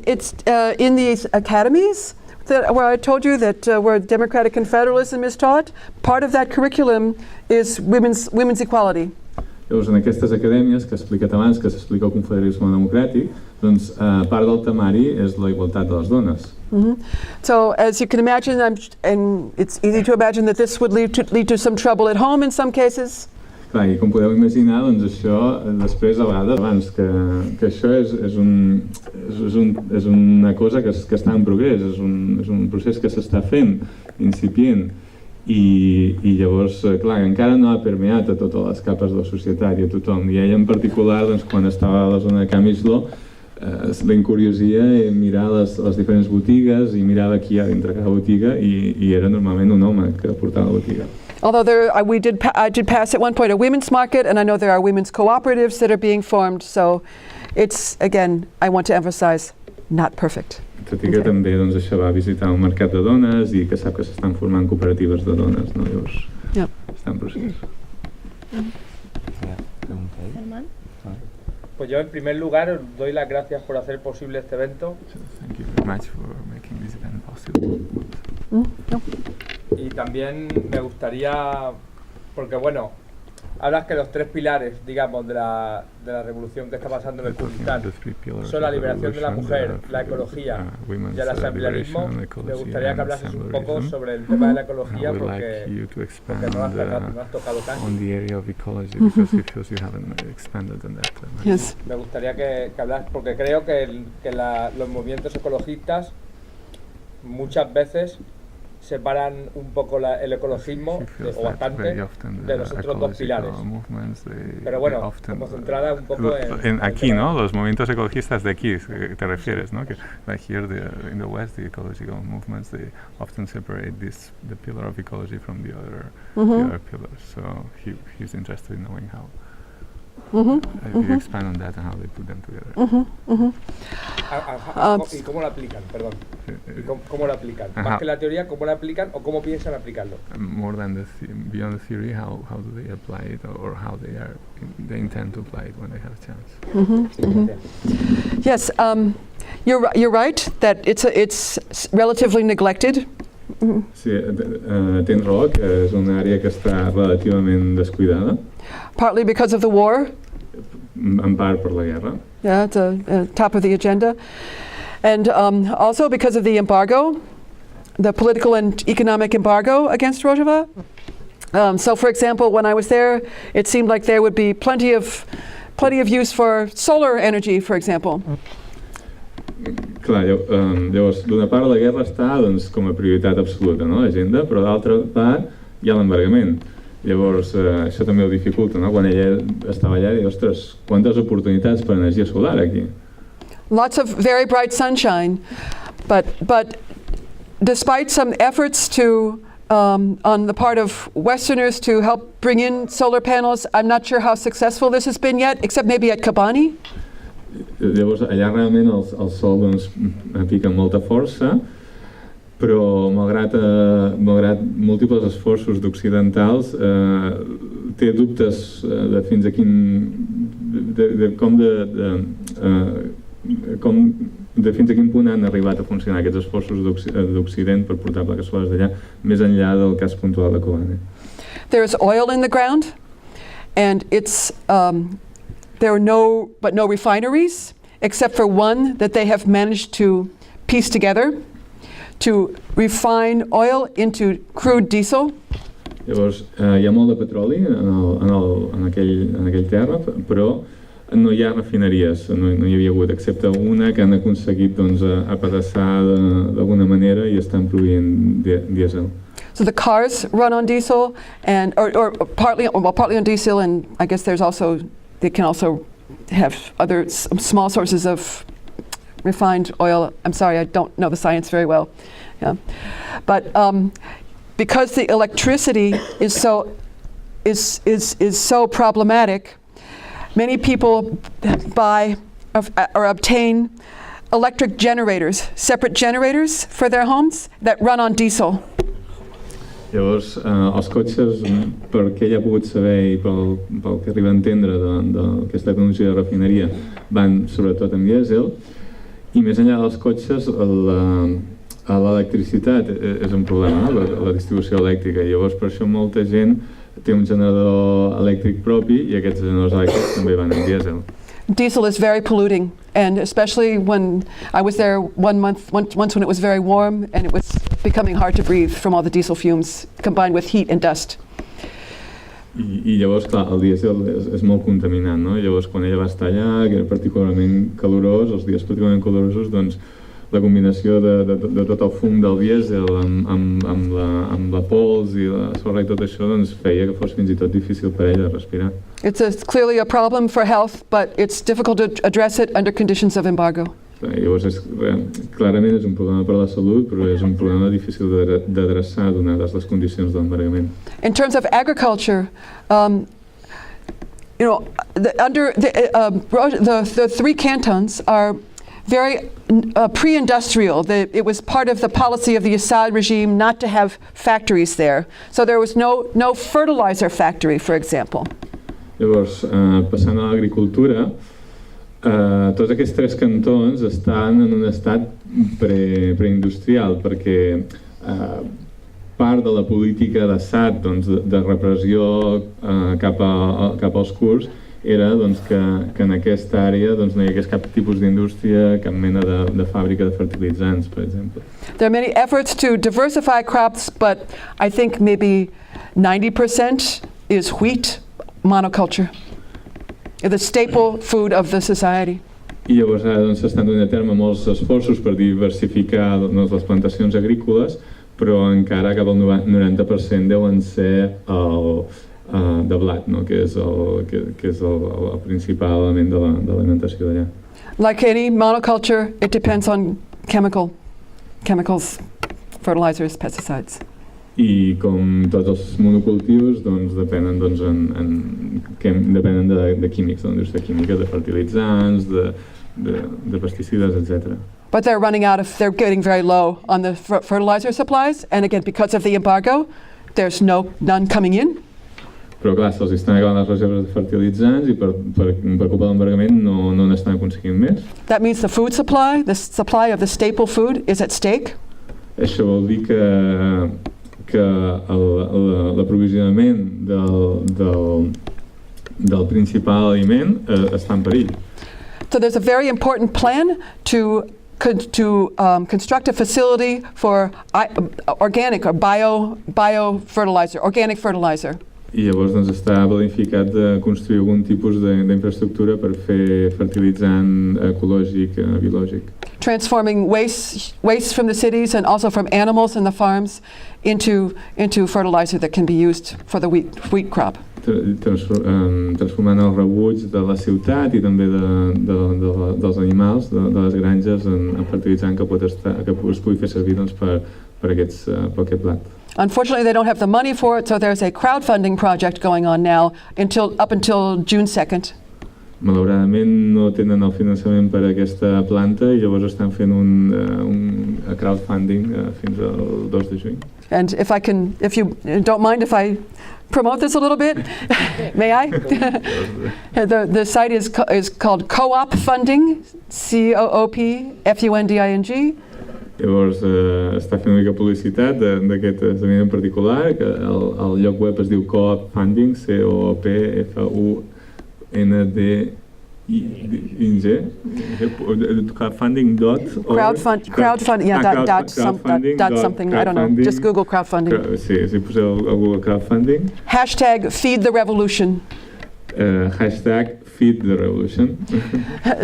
It's in these academies where I told you that where democratic confederalism is taught, part of that curriculum is women's equality. Llavors, en aquestes acadèmies, que he explicat abans, que s'explica el confederalisme democràtic, doncs part del temari és la igualtat de les dones. So, as you can imagine, and it's easy to imagine that this would lead to some trouble at home in some cases. Clar, i com podeu imaginar, doncs això després a vegades, abans que això és una cosa que està en progrés, és un procés que s'està fent, incipient, i llavors, clar, encara no ha permeat a totes les capes de la societat i a tothom. I ella en particular, doncs, quan estava a la zona de Camislo, la encuriosia mirar les diferents botigues i mirava qui hi ha dintre cada botiga i era normalment un home que portava la botiga. Although I did pass at one point a women's market, and I know there are women's cooperatives that are being formed, so it's, again, I want to emphasize, not perfect. Tot i que també doncs, això va visitar un mercat de dones i que sap que s'estan formant cooperatives de dones, no? Llavors, està en procés. Pues yo en primer lugar os doy las gracias por hacer posible este evento. Thank you very much for making this event possible. Y también me gustaría, porque bueno, hablas que los tres pilares, digamos, de la revolución que está pasando en el Kurdistán son la liberación de la mujer, la ecología y el asambleísmo. Me gustaría que hablases un poco sobre el tema de la ecología porque no has tocado casi. Yes. Me gustaría que hablas, porque creo que los movimientos ecologistas muchas veces separan un poco el ecologismo, o bastante, de los otros dos pilares. Pero bueno, como centrada un poco en aquí, ¿no? Los movimientos ecologistas de aquí, te refieres, ¿no? Que here in the West, the ecological movements, they often separate the pillar of ecology from the other pillars. So he's interested in knowing how. You expand on that and how they put them together. ¿Y cómo lo aplican? Perdón. ¿Cómo lo aplican? Más que la teoría, ¿cómo lo aplican o cómo piensan aplicarlo? More than beyond the theory, how do they apply it or how they intend to apply it when they have a chance? Yes, you're right that it's relatively neglected. Sí, tens raó, que és una àrea que està relativament descuidada. Partly because of the war. En part per la guerra. Yeah, it's top of the agenda. And also because of the embargo, the political and economic embargo against Rojava. So for example, when I was there, it seemed like there would be plenty of use for solar energy, for example. Clar, llavors, d'una part la guerra està doncs, com a prioritat absoluta, no, l'agenda, però d'altra part hi ha l'embargament. Llavors, això també ho dificulta, no? Quan ella estava allà, diu, ostres, quantes oportunitats per energia solar aquí. Lots of very bright sunshine, but despite some efforts to, on the part of Westerners to help bring in solar panels, I'm not sure how successful this has been yet, except maybe at Kobani. Llavors, allà realment el sol doncs, pica amb molta força, però malgrat múltiples esforços d'occidentals, té dubtes de fins a fins a quin punt han arribat a funcionar aquests esforços d'Occident per portar plaques solars d'allà, més enllà del cas puntual de Kobane. There's oil in the ground, and it's there are no refineries, except for one that they have managed to piece together to refine oil into crude diesel. Llavors, hi ha molt de petroli en aquell terra, però no hi ha refineries, no hi havia hagut, excepte una que han aconseguit doncs, apedaçar d'alguna manera i estan produint dièsel. So the cars run on diesel, or partly on diesel, and I guess they can also have other small sources of refined oil. I'm sorry, I don't know the science very well. Yeah. But because the electricity is so problematic, many people buy or obtain electric generators, separate generators for their homes that run on diesel. Llavors, els cotxes, per què ell ha pogut saber i pel que arriba a entendre d'aquesta tecnologia de refineria, van sobretot amb dièsel, i més enllà dels cotxes, l'electricitat és un problema, la distribució elèctrica. Llavors, per això molta gent té un generador elèctric propi i aquests generadors elèctrics també van en dièsel. Diesel is very polluting, and especially when I was there once when it was very warm and it was becoming hard to breathe from all the diesel fumes combined with heat and dust. I llavors, clar, el dièsel és molt contaminant, no? Llavors, quan ella va estar allà, que era particularment calorós, els dies particularment calorosos, doncs la combinació de tot el fum del dièsel amb la pols i la sorra i tot això doncs feia que fos fins i tot difícil per ella respirar. It's clearly a problem for health, but it's difficult to address it under conditions of embargo. Llavors, clarament és un problema per la salut, però és un problema difícil d'adreçar donades les condicions d'embargament. In terms of agriculture, the three cantons are very pre-industrial. It was part of the policy of the Assad regime not to have factories there. So there was no fertilizer factory, for example. Llavors, passant a l'agricultura, tots aquests tres cantons estan en un estat preindustrial perquè part de la política d'Assad de repressió cap als kurds era que en aquesta àrea no hi hagués cap tipus d'indústria, cap mena de fàbrica de fertilitzants, per exemple. There are many efforts to diversify crops, but I think maybe 90% is wheat monoculture, the staple food of the society. I llavors s'estan donant a terme molts esforços per diversificar les plantacions agrícoles, però encara cap al 90% deuen ser de blat, no? que és el principal element de l'alimentació d'allà. Like any monoculture, it depends on chemicals, fertilizers, pesticides. I com tots els monocultius, depenen de químics, de la indústria química, de fertilitzants, de pesticides, etc. But they're getting very low on the fertilizer supplies, and again, because of the embargo, there's none coming in. Però clar, se'ls estan acabant les reserves de fertilitzants i per culpa de l'embargament no n'estan aconseguint més. That means the food supply, the supply of the staple food, is at stake. Això vol dir que l'aprovisionament del principal aliment està en perill. So there's a very important plan to construct a facility for organic or bio-fertilizer, organic fertilizer. I llavors està planificat de construir algun tipus d'infraestructura per fer fertilitzant ecològic, biològic. Transforming waste from the cities and also from animals in the farms into fertilizer that can be used for the wheat crop. Transformant el rebuig de la ciutat i també dels animals, de les granges, en fertilitzant que es pugui fer servir per aquest plat. Unfortunately, they don't have the money for it, so there's a crowdfunding project going on now up until June 2nd. Malauradament no tenen el finançament per a aquesta planta i llavors estan fent un crowdfunding fins al 2 de juny. And if you don't mind if I promote this a little bit, may I? The site is called Co-op Funding, COOP-FUNDING. Llavors està fent una mica publicitat d'aquest esdeveniment en particular, que el lloc web es diu Co-op Funding, COOPFUNDING, crowdfunding, dot something, I don't know, just Google crowdfunding. Sí, si poseu el Google crowdfunding. Hashtag Feed the Revolution. Hashtag Feed the Revolution.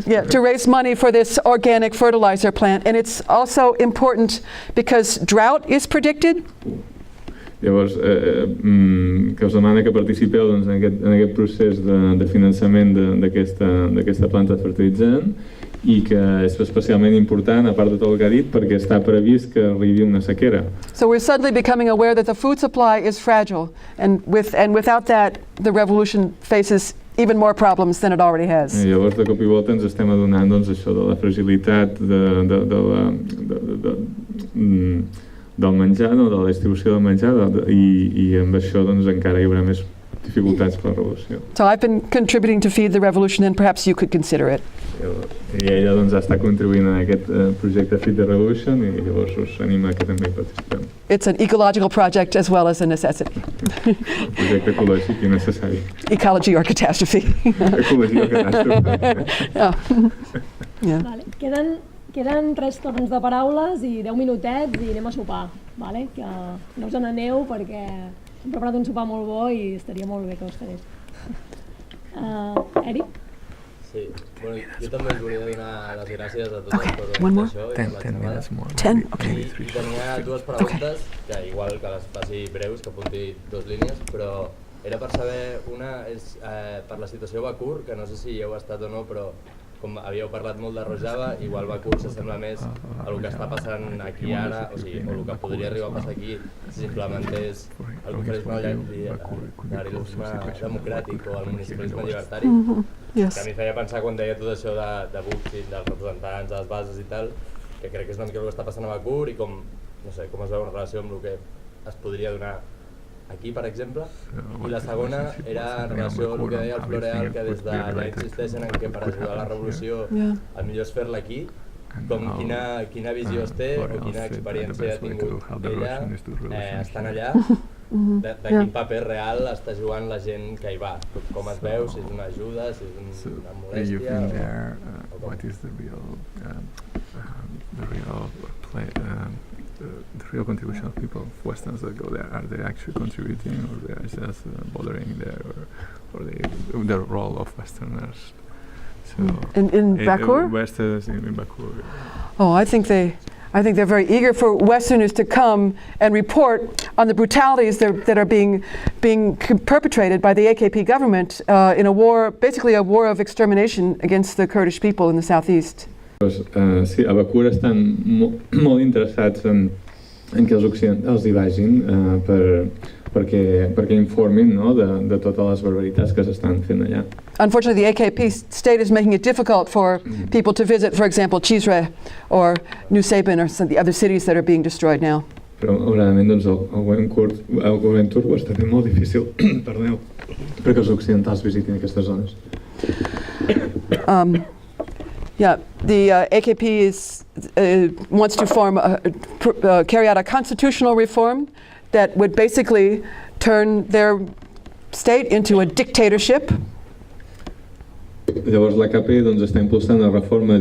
Yeah, to raise money for this organic fertilizer plant. And it's also important because drought is predicted. Llavors, que us demana que participeu en aquest procés de finançament d'aquesta planta fertilitzant i que és especialment important, a part de tot el que ha dit, perquè està previst que arribi una sequera. So we're suddenly becoming aware that the food supply is fragile, and without that, the revolution faces even more problems than it already has. I llavors, de cop i volta, ens estem adonant això de la fragilitat del menjar, de la distribució del menjar, i amb això encara hi haurà més dificultats per la revolució. So I've been contributing to Feed the Revolution, and perhaps you could consider it. I ella doncs està contribuint a aquest projecte Feed the Revolution i llavors us anima que també hi participem. It's an ecological project as well as a necessity. Un projecte ecològic i necessari. Ecology or catastrophe. Ecologia o catàstrofe. Yeah. Vale. Queden 3 torns de paraules i 10 minutets i anem a sopar, vale? Que no us n'aneu perquè hem preparat un sopar molt bo i estaria molt bé que us quedés. Eric? Sí, bueno, jo també us volia donar les gràcies a totes per One more? això i per la xerrada. 10? Okay. I tenia 2 preguntes, que igual que les faci breus, que apunti 2 línies, però era per saber, una és per la situació a Bakur, que no sé si hi heu estat o no, però com havíeu parlat molt de Rojava, igual Bakur s'assembla més a el que està passant aquí ara, o sigui, o el que podria arribar a passar aquí si s'implementés el confederalisme democràtic o el municipalisme llibertari, que a mi feia pensar quan deia tot això de Booksin, dels representants, de les bases i tal, que crec que és una mica el que està passant a Bakur i com, no sé, com es veu en relació amb el que es podria donar aquí, per exemple, i la segona era en relació al que deia el Floreal, que des d'allà insisteixen en que per ajudar a la revolució el millor és fer-la aquí, com quina visió es té o quina experiència ha tingut ella estant allà, de quin paper real està jugant la gent que hi va, com es veu, si és una ajuda, si és una molèstia o com. The real contribution of people, Westerns that go there, are they actually contributing or they are just bothering there, or the role of Westerners? So in Bakur? Westerners in Bakur. Oh, I think they're very eager for Westerners to come and report on the brutalities that are being perpetrated by the AKP government in a war, basically a war of extermination against the Kurdish people in the southeast. Sí, a Bakur estan molt interessats en que els occidentals hi vagin perquè informin de totes les barbaritats que s'estan fent allà. Unfortunately, the AKP state is making it difficult for people to visit, for example, Cizre or New Sabin or some of the other cities that are being destroyed now. Però, malauradament, doncs, el govern turc ho està fent molt difícil perquè els occidentals visitin aquestes zones. Yeah, the AKP wants to carry out a constitutional reform that would basically turn their state into a dictatorship. Llavors l'AKP doncs, està impulsant una reforma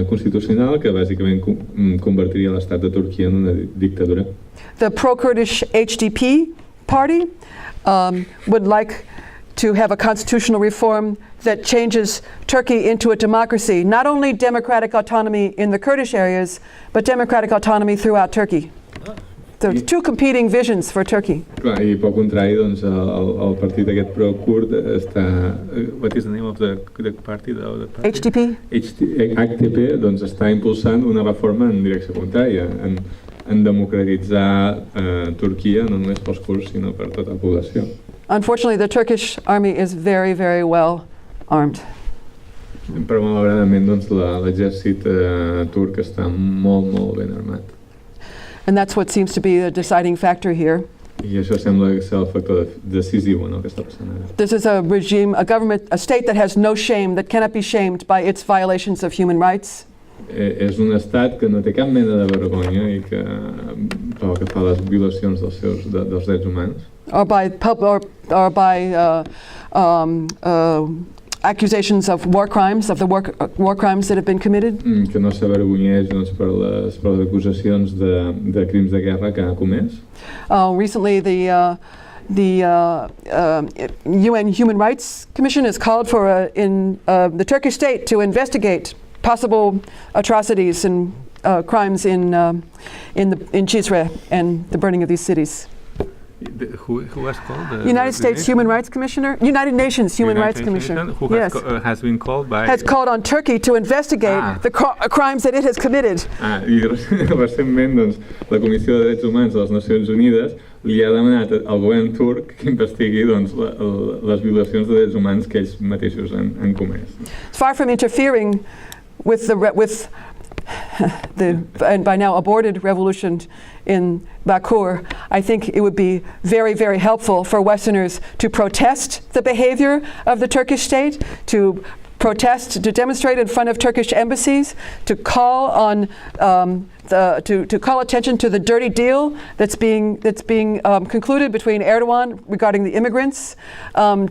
constitucional que bàsicament convertiria l'estat de Turquia en una dictadura. The pro-Kurdish HDP party would like to have a constitutional reform that changes Turkey into a democracy, not only democratic autonomy in the Kurdish areas, but democratic autonomy throughout Turkey. There are 2 competing visions for Turkey. Clar, I pel contrari, doncs, el partit aquest pro-kurd està... What is the name of the party? HDP? HDP doncs, està impulsant una reforma en direcció contrària, en democratitzar Turquia, no només pels kurds, sinó per tota la població. Unfortunately, the Turkish army is very, very well armed. Però malauradament doncs, l'exèrcit turc està molt, molt ben armat. And that's what seems to be the deciding factor here. I això sembla ser el factor decisiu que està passant ara. This is a regime, a government, a state that has no shame, that cannot be shamed by its violations of human rights. És un estat que no té cap mena de vergonya i que pel que fa a les violacions dels drets humans. Or by accusations of war crimes, of the war crimes that have been committed. Que no s'avergonyeix doncs, per les acusacions de crims de guerra que ha comès. Recently, the UN Human Rights Commission has called for in the Turkish state to investigate possible atrocities and crimes in Cizre and the burning of these cities. Who has called? United States Human Rights Commissioner? United Nations Human Rights Commissioner. Who has been called by? Has called on Turkey to investigate the crimes that it has committed. I recentment doncs, la Comissió de Drets Humans de les Nacions Unides li ha demanat al govern turc que investigui doncs, les violacions de drets humans que ells mateixos han comès. Far from interfering with and by now aborted revolution in Bakur, I think it would be very, very helpful for Westerners to protest the behavior of the Turkish state, to protest, to demonstrate in front of Turkish embassies, to call on to call attention to the dirty deal that's being concluded between Erdogan regarding the immigrants,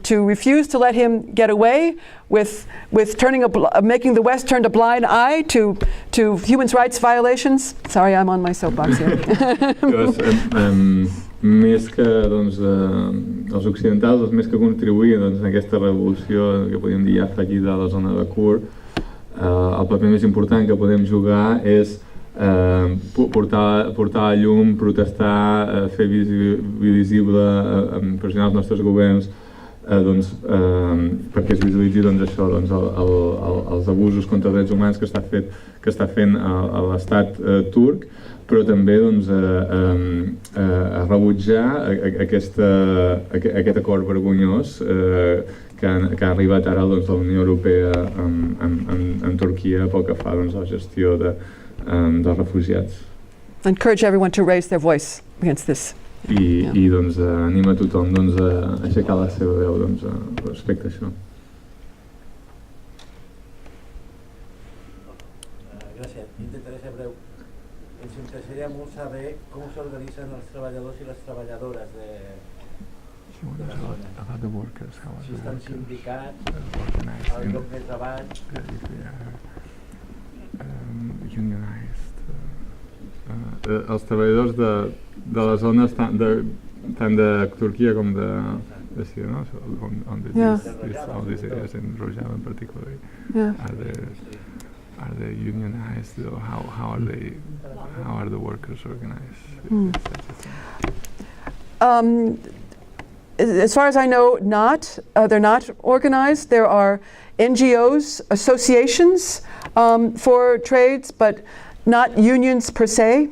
to refuse to let him get away with making the West turn a blind eye to human rights violations. Sorry, I'm on my soapbox here. Més que els occidentals, els més que contribuïen en aquesta revolució que podríem dir ja fallida a la zona de Kur, el paper més important que podem jugar és portar a llum, protestar, fer visible, pressionar els nostres governs perquè es visualitzi això, els abusos contra drets humans que està fent l'estat turc, però també a rebutjar aquest acord vergonyós que ha arribat ara la Unió Europea amb Turquia pel que fa a la gestió dels refugiats. Encourage everyone to raise their voice against this. I anima a tothom a aixecar la seva veu respecte a això. Gràcies. Intentaré ser breu. Ens interessaria molt saber com s'organitzen els treballadors i les treballadores de la zona. Si estan sindicats, al lloc de treball. Els treballadors de la zona tant de Turquia com de Síria, no? On all these areas in Rojava in particular, are they unionized, or how are the workers organized? As far as I know, not. They're not organized. There are NGOs, associations for trades, but not unions per se.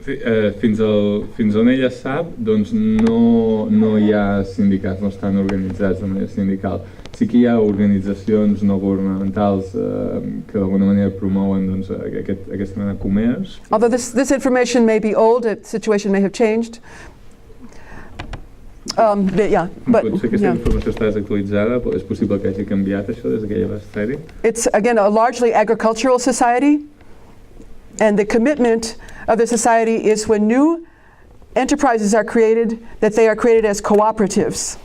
Fins on ella sap, doncs no hi ha sindicats, no estan organitzats de manera sindical. Sí que hi ha organitzacions no governamentals que d'alguna manera promouen aquesta mena de comerç. Although this information may be old, the situation may have changed. Potser aquesta informació està desactualitzada, però és possible que hagi canviat això des que ella va estar-hi. It's again a largely agricultural society, and the commitment of the society is when new enterprises are created, that they are created as cooperatives.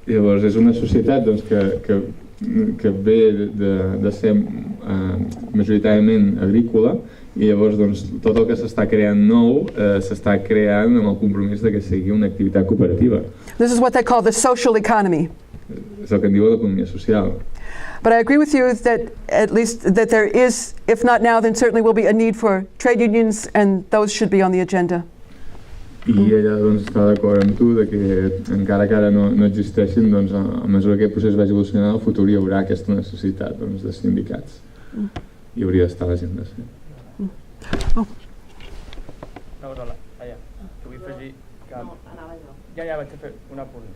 Llavors és una societat que ve de ser majoritàriament agrícola, i llavors tot el que s'està creant nou s'està creant amb el compromís de que sigui una activitat cooperativa. This is what they call the social economy. És el que en diu l'economia social. But I agree with you that at least that there is, if not now, then certainly will be a need for trade unions, and those should be on the agenda. I ella està d'acord amb tu que encara que ara no existeixin, a mesura que el procés vagi evolucionant, al futur hi haurà aquesta necessitat de sindicats. I hauria d'estar a l'agenda. No, Rola, allà. Que vull afegir que... Ja vaig fer un apunt.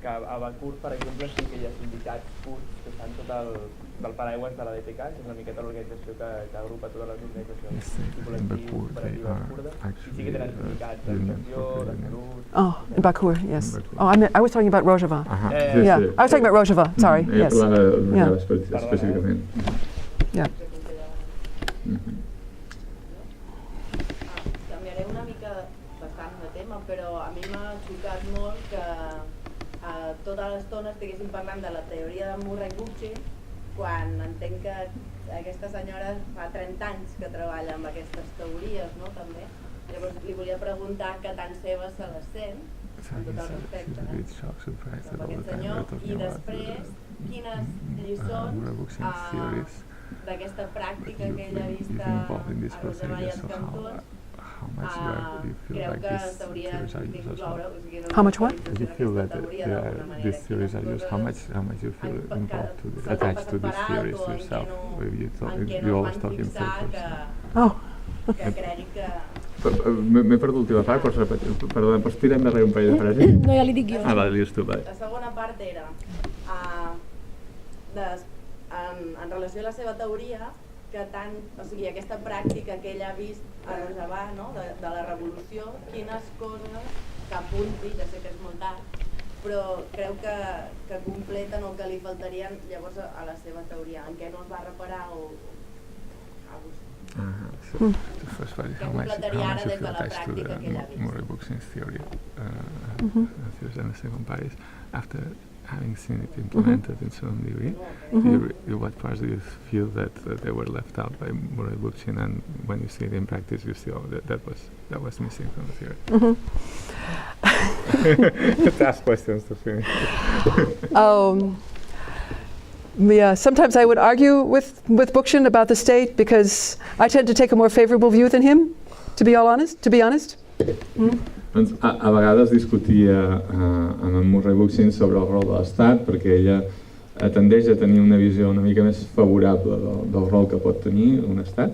Que a Bakur, per exemple, sí que hi ha sindicats kurds que estan sota del paraigües de la DPK, que és una miqueta l'organització que agrupa totes les organitzacions i col·lectius cooperatives kurdes, i sí que tenen sindicats d'educació, de salut... Oh, in Bakur, yes. Oh, I was talking about Rojava. Yeah, I was talking about Rojava, sorry. Yes. Específicament. Yeah. Canviaré una mica bastant de tema, però a mi m'ha xocat molt que tota l'estona estiguéssim parlant de la teoria de Murray Bookchin, quan entenc que aquesta senyora fa 30 anys que treballa amb aquestes teories, no, també. Llavors li volia preguntar què tan seva se les sent, amb tot el respecte, amb aquest senyor, i després quines lliçons d'aquesta pràctica que ella ha vist a Rojava i als cantons creu que s'hauria d'incloure. How much what? You feel that these theories are used? How much you feel involved attached to these theories yourself? You always talk in third person. Oh. M'he perdut l'última part, perdona, pots tirar endarrere un parell de frases? No, ja li dic jo. Va, dius tu, va. La segona part era, en relació a la seva teoria, que tant, o sigui, aquesta pràctica que ell ha vist a Rojava, no? de la revolució, quines coses que apunti, ja sé que és molt tard, però creu que completen o que li faltarien llavors a la seva teoria, en què no es va reparar o So the first part is how much you feel attached to the Murray Bookchin's theory. And the second part is, after having seen it implemented in some degree, what parts do you feel that they were left out by Murray Bookchin, and when you see it in practice, you see that was missing from the theory? Tough questions to finish. Yeah, sometimes I would argue with Bookchin about the state because I tend to take a more favorable view than him, to be honest. Doncs a vegades discutia amb en Murray Bookchin sobre el rol de l'Estat perquè ella tendeix a tenir una visió una mica més favorable del rol que pot tenir un Estat.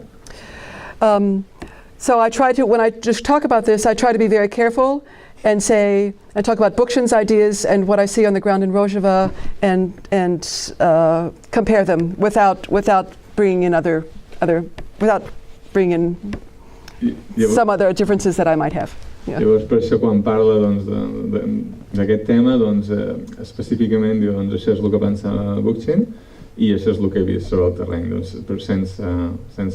So I try to, when I just talk about this, I try to be very careful and talk about Bookchin's ideas and what I see on the ground in Rojava and compare them without bringing in without bringing in some other differences that I might have. Yeah. Llavors per això quan parla d'aquest tema específicament diu això és el que pensava Bookchin i això és el que he vist sobre el terreny però sense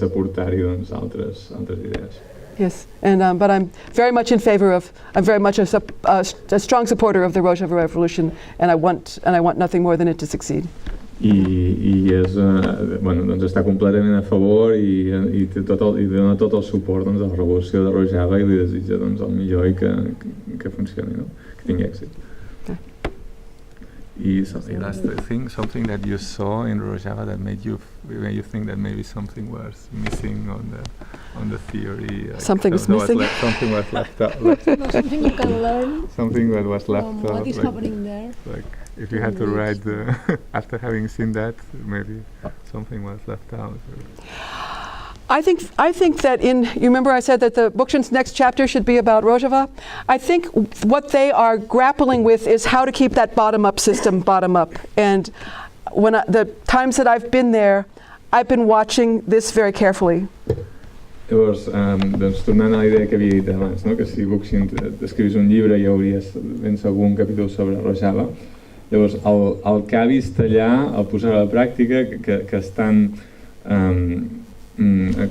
aportar-hi altres idees. Yes, and but I'm very much in favor of. I'm very much a strong supporter of the Rojava Revolution, and I want nothing more than it to succeed. I és, està completament a favor i dona tot el suport a la revolució de Rojava i li desitja el millor i que funcioni, no? Que tingui èxit. Last thing, something that you saw in Rojava that made you think that maybe something was missing on the theory. Something is missing. Something was left out. Something you can learn. Something that was left from out. What is happening there? Like if you had to write after having seen that, maybe something was left out. I think that you remember I said that the Bookchin's next chapter should be about Rojava? I think what they are grappling with is how to keep that bottom-up system bottom-up. And the times that I've been there, I've been watching this very carefully. Llavors, tornant a la idea que havia dit abans, no? Que si Bookchin escrivís un llibre hi hauria ben segur un capítol sobre Rojava. Llavors, el que ha vist allà, el posar a la pràctica, que estan amb el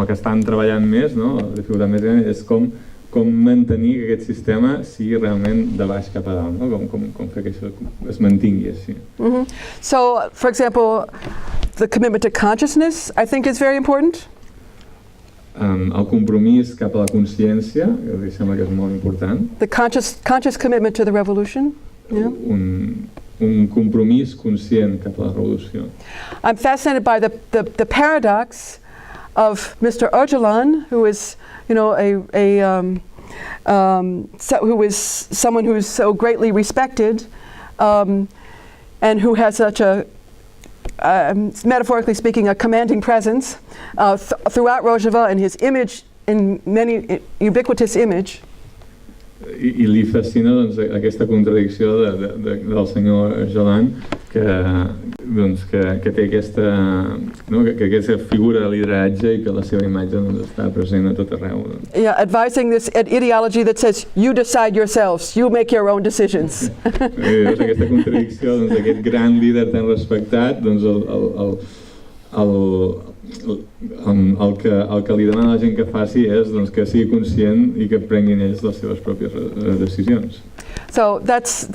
que estan treballant més, no? La dificultat més gran és com mantenir que aquest sistema sigui realment de baix cap a dalt, no? Com fer que això es mantingui així. So, for example, the commitment to consciousness, I think is very important. El compromís cap a la consciència, que em sembla que és molt important. The conscious commitment to the revolution. Yeah. Un compromís conscient cap a la revolució. I'm fascinated by the paradox of Mr. Öcalan, who is, who is someone who is so greatly respected, and who has such a, metaphorically speaking, a commanding presence throughout Rojava, and his image, in many ubiquitous image. I li fascina aquesta contradicció del senyor Öcalan que té aquesta figura de lideratge i que la seva imatge està present a tot arreu. Yeah, advising this ideology that says you decide yourselves, you make your own decisions. Aquesta contradicció d'aquest gran líder tan respectat, el que li demana a la gent que faci és que sigui conscient i que prenguin ells les seves pròpies decisions. So that's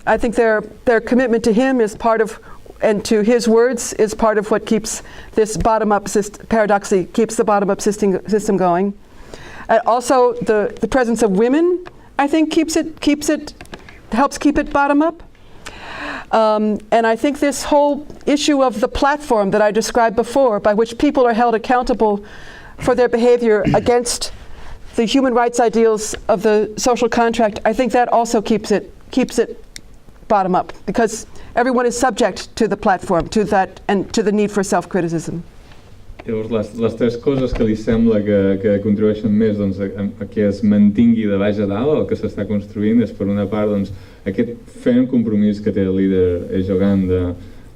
I think their commitment to him is part of, and to his words is part of what keeps this bottom-up paradoxically keeps the bottom-up system going. Also, the presence of women, I think, helps keep it bottom-up. And I think this whole issue of the platform that I described before, by which people are held accountable for their behavior against the human rights ideals of the social contract, I think that also keeps it bottom up, because everyone is subject to the platform, to that, and to the need for self-criticism. Llavors, les tres coses que li sembla que contribueixen més a que es mantingui de baix a dalt, el que s'està construint, és per una part aquest ferm compromís que té el líder Erdogan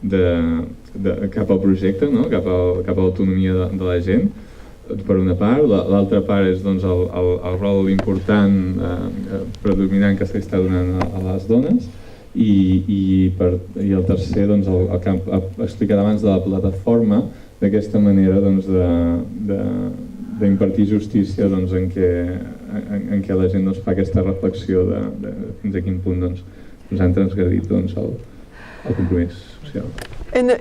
cap al projecte, no? cap a l'autonomia de la gent, per una part. L'altra part és doncs, el rol important, predominant que s'està donant a les dones, i el tercer, doncs, el que he explicat abans de la plataforma, d'aquesta manera doncs, d'impartir justícia doncs, en què la gent doncs, fa aquesta reflexió de fins a quin punt doncs, han transgredit doncs, el compromís social. In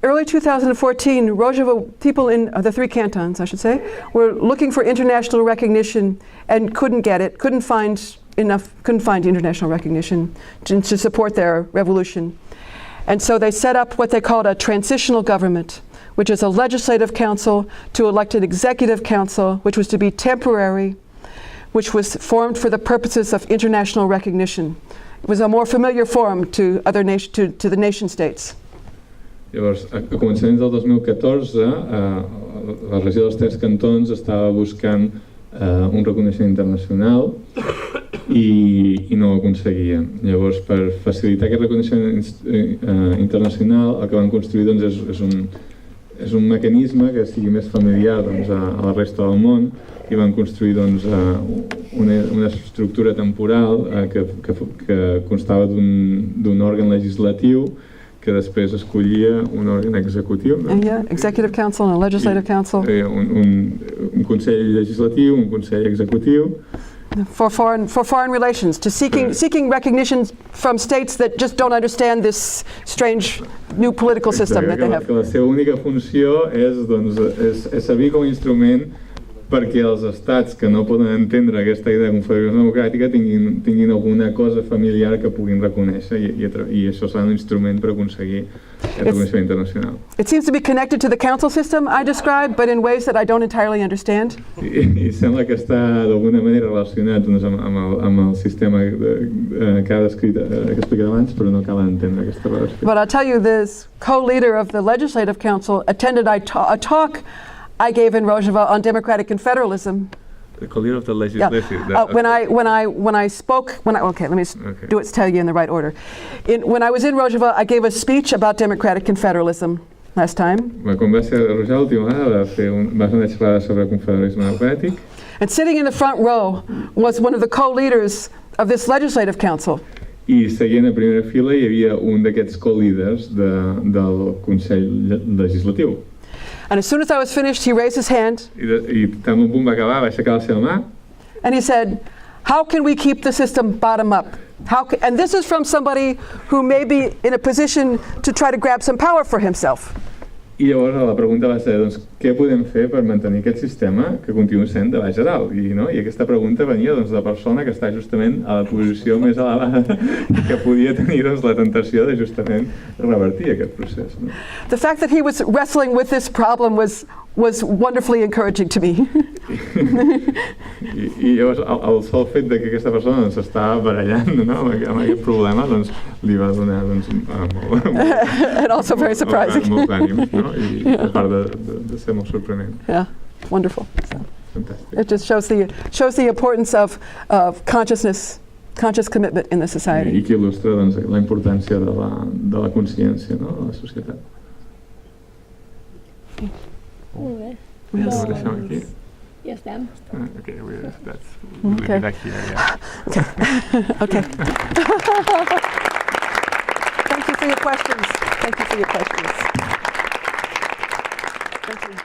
early 2014, Rojava people in the 3 cantons, I should say, were looking for international recognition and couldn't get it, couldn't find international recognition to support their revolution. And so they set up what they called a transitional government, which is a legislative council to elect an executive council, which was to be temporary, which was formed for the purposes of international recognition. It was a more familiar form to the nation states. Llavors, a començaments del 2014, la regió dels 3 cantons estava buscant un reconeixement internacional i no ho aconseguia. Llavors, per facilitar aquest reconeixement internacional, el que van construir doncs, és un mecanisme que sigui més familiar doncs, a la resta del món, i van construir doncs, una estructura temporal que constava d'un òrgan legislatiu que després escollia un òrgan executiu. No? Executive Council and a Legislative Council. Un Consell Legislatiu, un Consell Executiu. For foreign relations, to seeking recognition from states that just don't understand this strange new political system that they have. Que la seva única funció és servir com a instrument perquè els estats que no poden entendre aquesta idea de confederació democràtica tinguin alguna cosa familiar que puguin reconèixer i això serà un instrument per aconseguir el reconeixement internacional. It seems to be connected to the council system I described, but in ways that I don't entirely understand. I sembla que està d'alguna manera relacionat doncs, amb el sistema que ha descrit, que he explicat abans, però no acaba d'entendre aquesta relació. But I'll tell you, this co-leader of the Legislative Council attended a talk I gave in Rojava on democratic confederalism. The co-leader of the legislative. Yeah. When I spoke, okay, let me tell you in the right order. When I was in Rojava, I gave a speech about democratic confederalism last time. Quan va ser a Rojava l'última vegada va fer una xerrada sobre confederalisme democràtic. And sitting in the front row was one of the co-leaders of this legislative council. I seguint a primera fila hi havia un d'aquests co-leaders del Consell Legislatiu. And as soon as I was finished, he raised his hand. I tant un punt va acabar, va aixecar la seva mà. And he said, how can we keep the system bottom up? And this is from somebody who may be in a position to try to grab some power for himself. I llavors la pregunta va ser, doncs, què podem fer per mantenir aquest sistema que continua sent de baix a dalt? I aquesta pregunta venia doncs, de la persona que està justament a la posició més elevada que podia tenir doncs, la tentació de justament revertir aquest procés. No? The fact that he was wrestling with this problem was wonderfully encouraging to me. I llavors el sol fet que aquesta persona doncs, estava barallant no? amb aquest problema doncs, li va donar doncs, molt and also very surprising. Molt ànims, no? I a part de ser molt sorprenent. Yeah, wonderful. So, fantastic. It just shows the importance of conscious commitment in the society. I que il·lustra doncs, la importància de la consciència no? de la societat. Molt bé. Ho deixem aquí? Ja estem. Okay, we'll leave it back here. Yeah. Okay. Thank you for your questions. Thank you.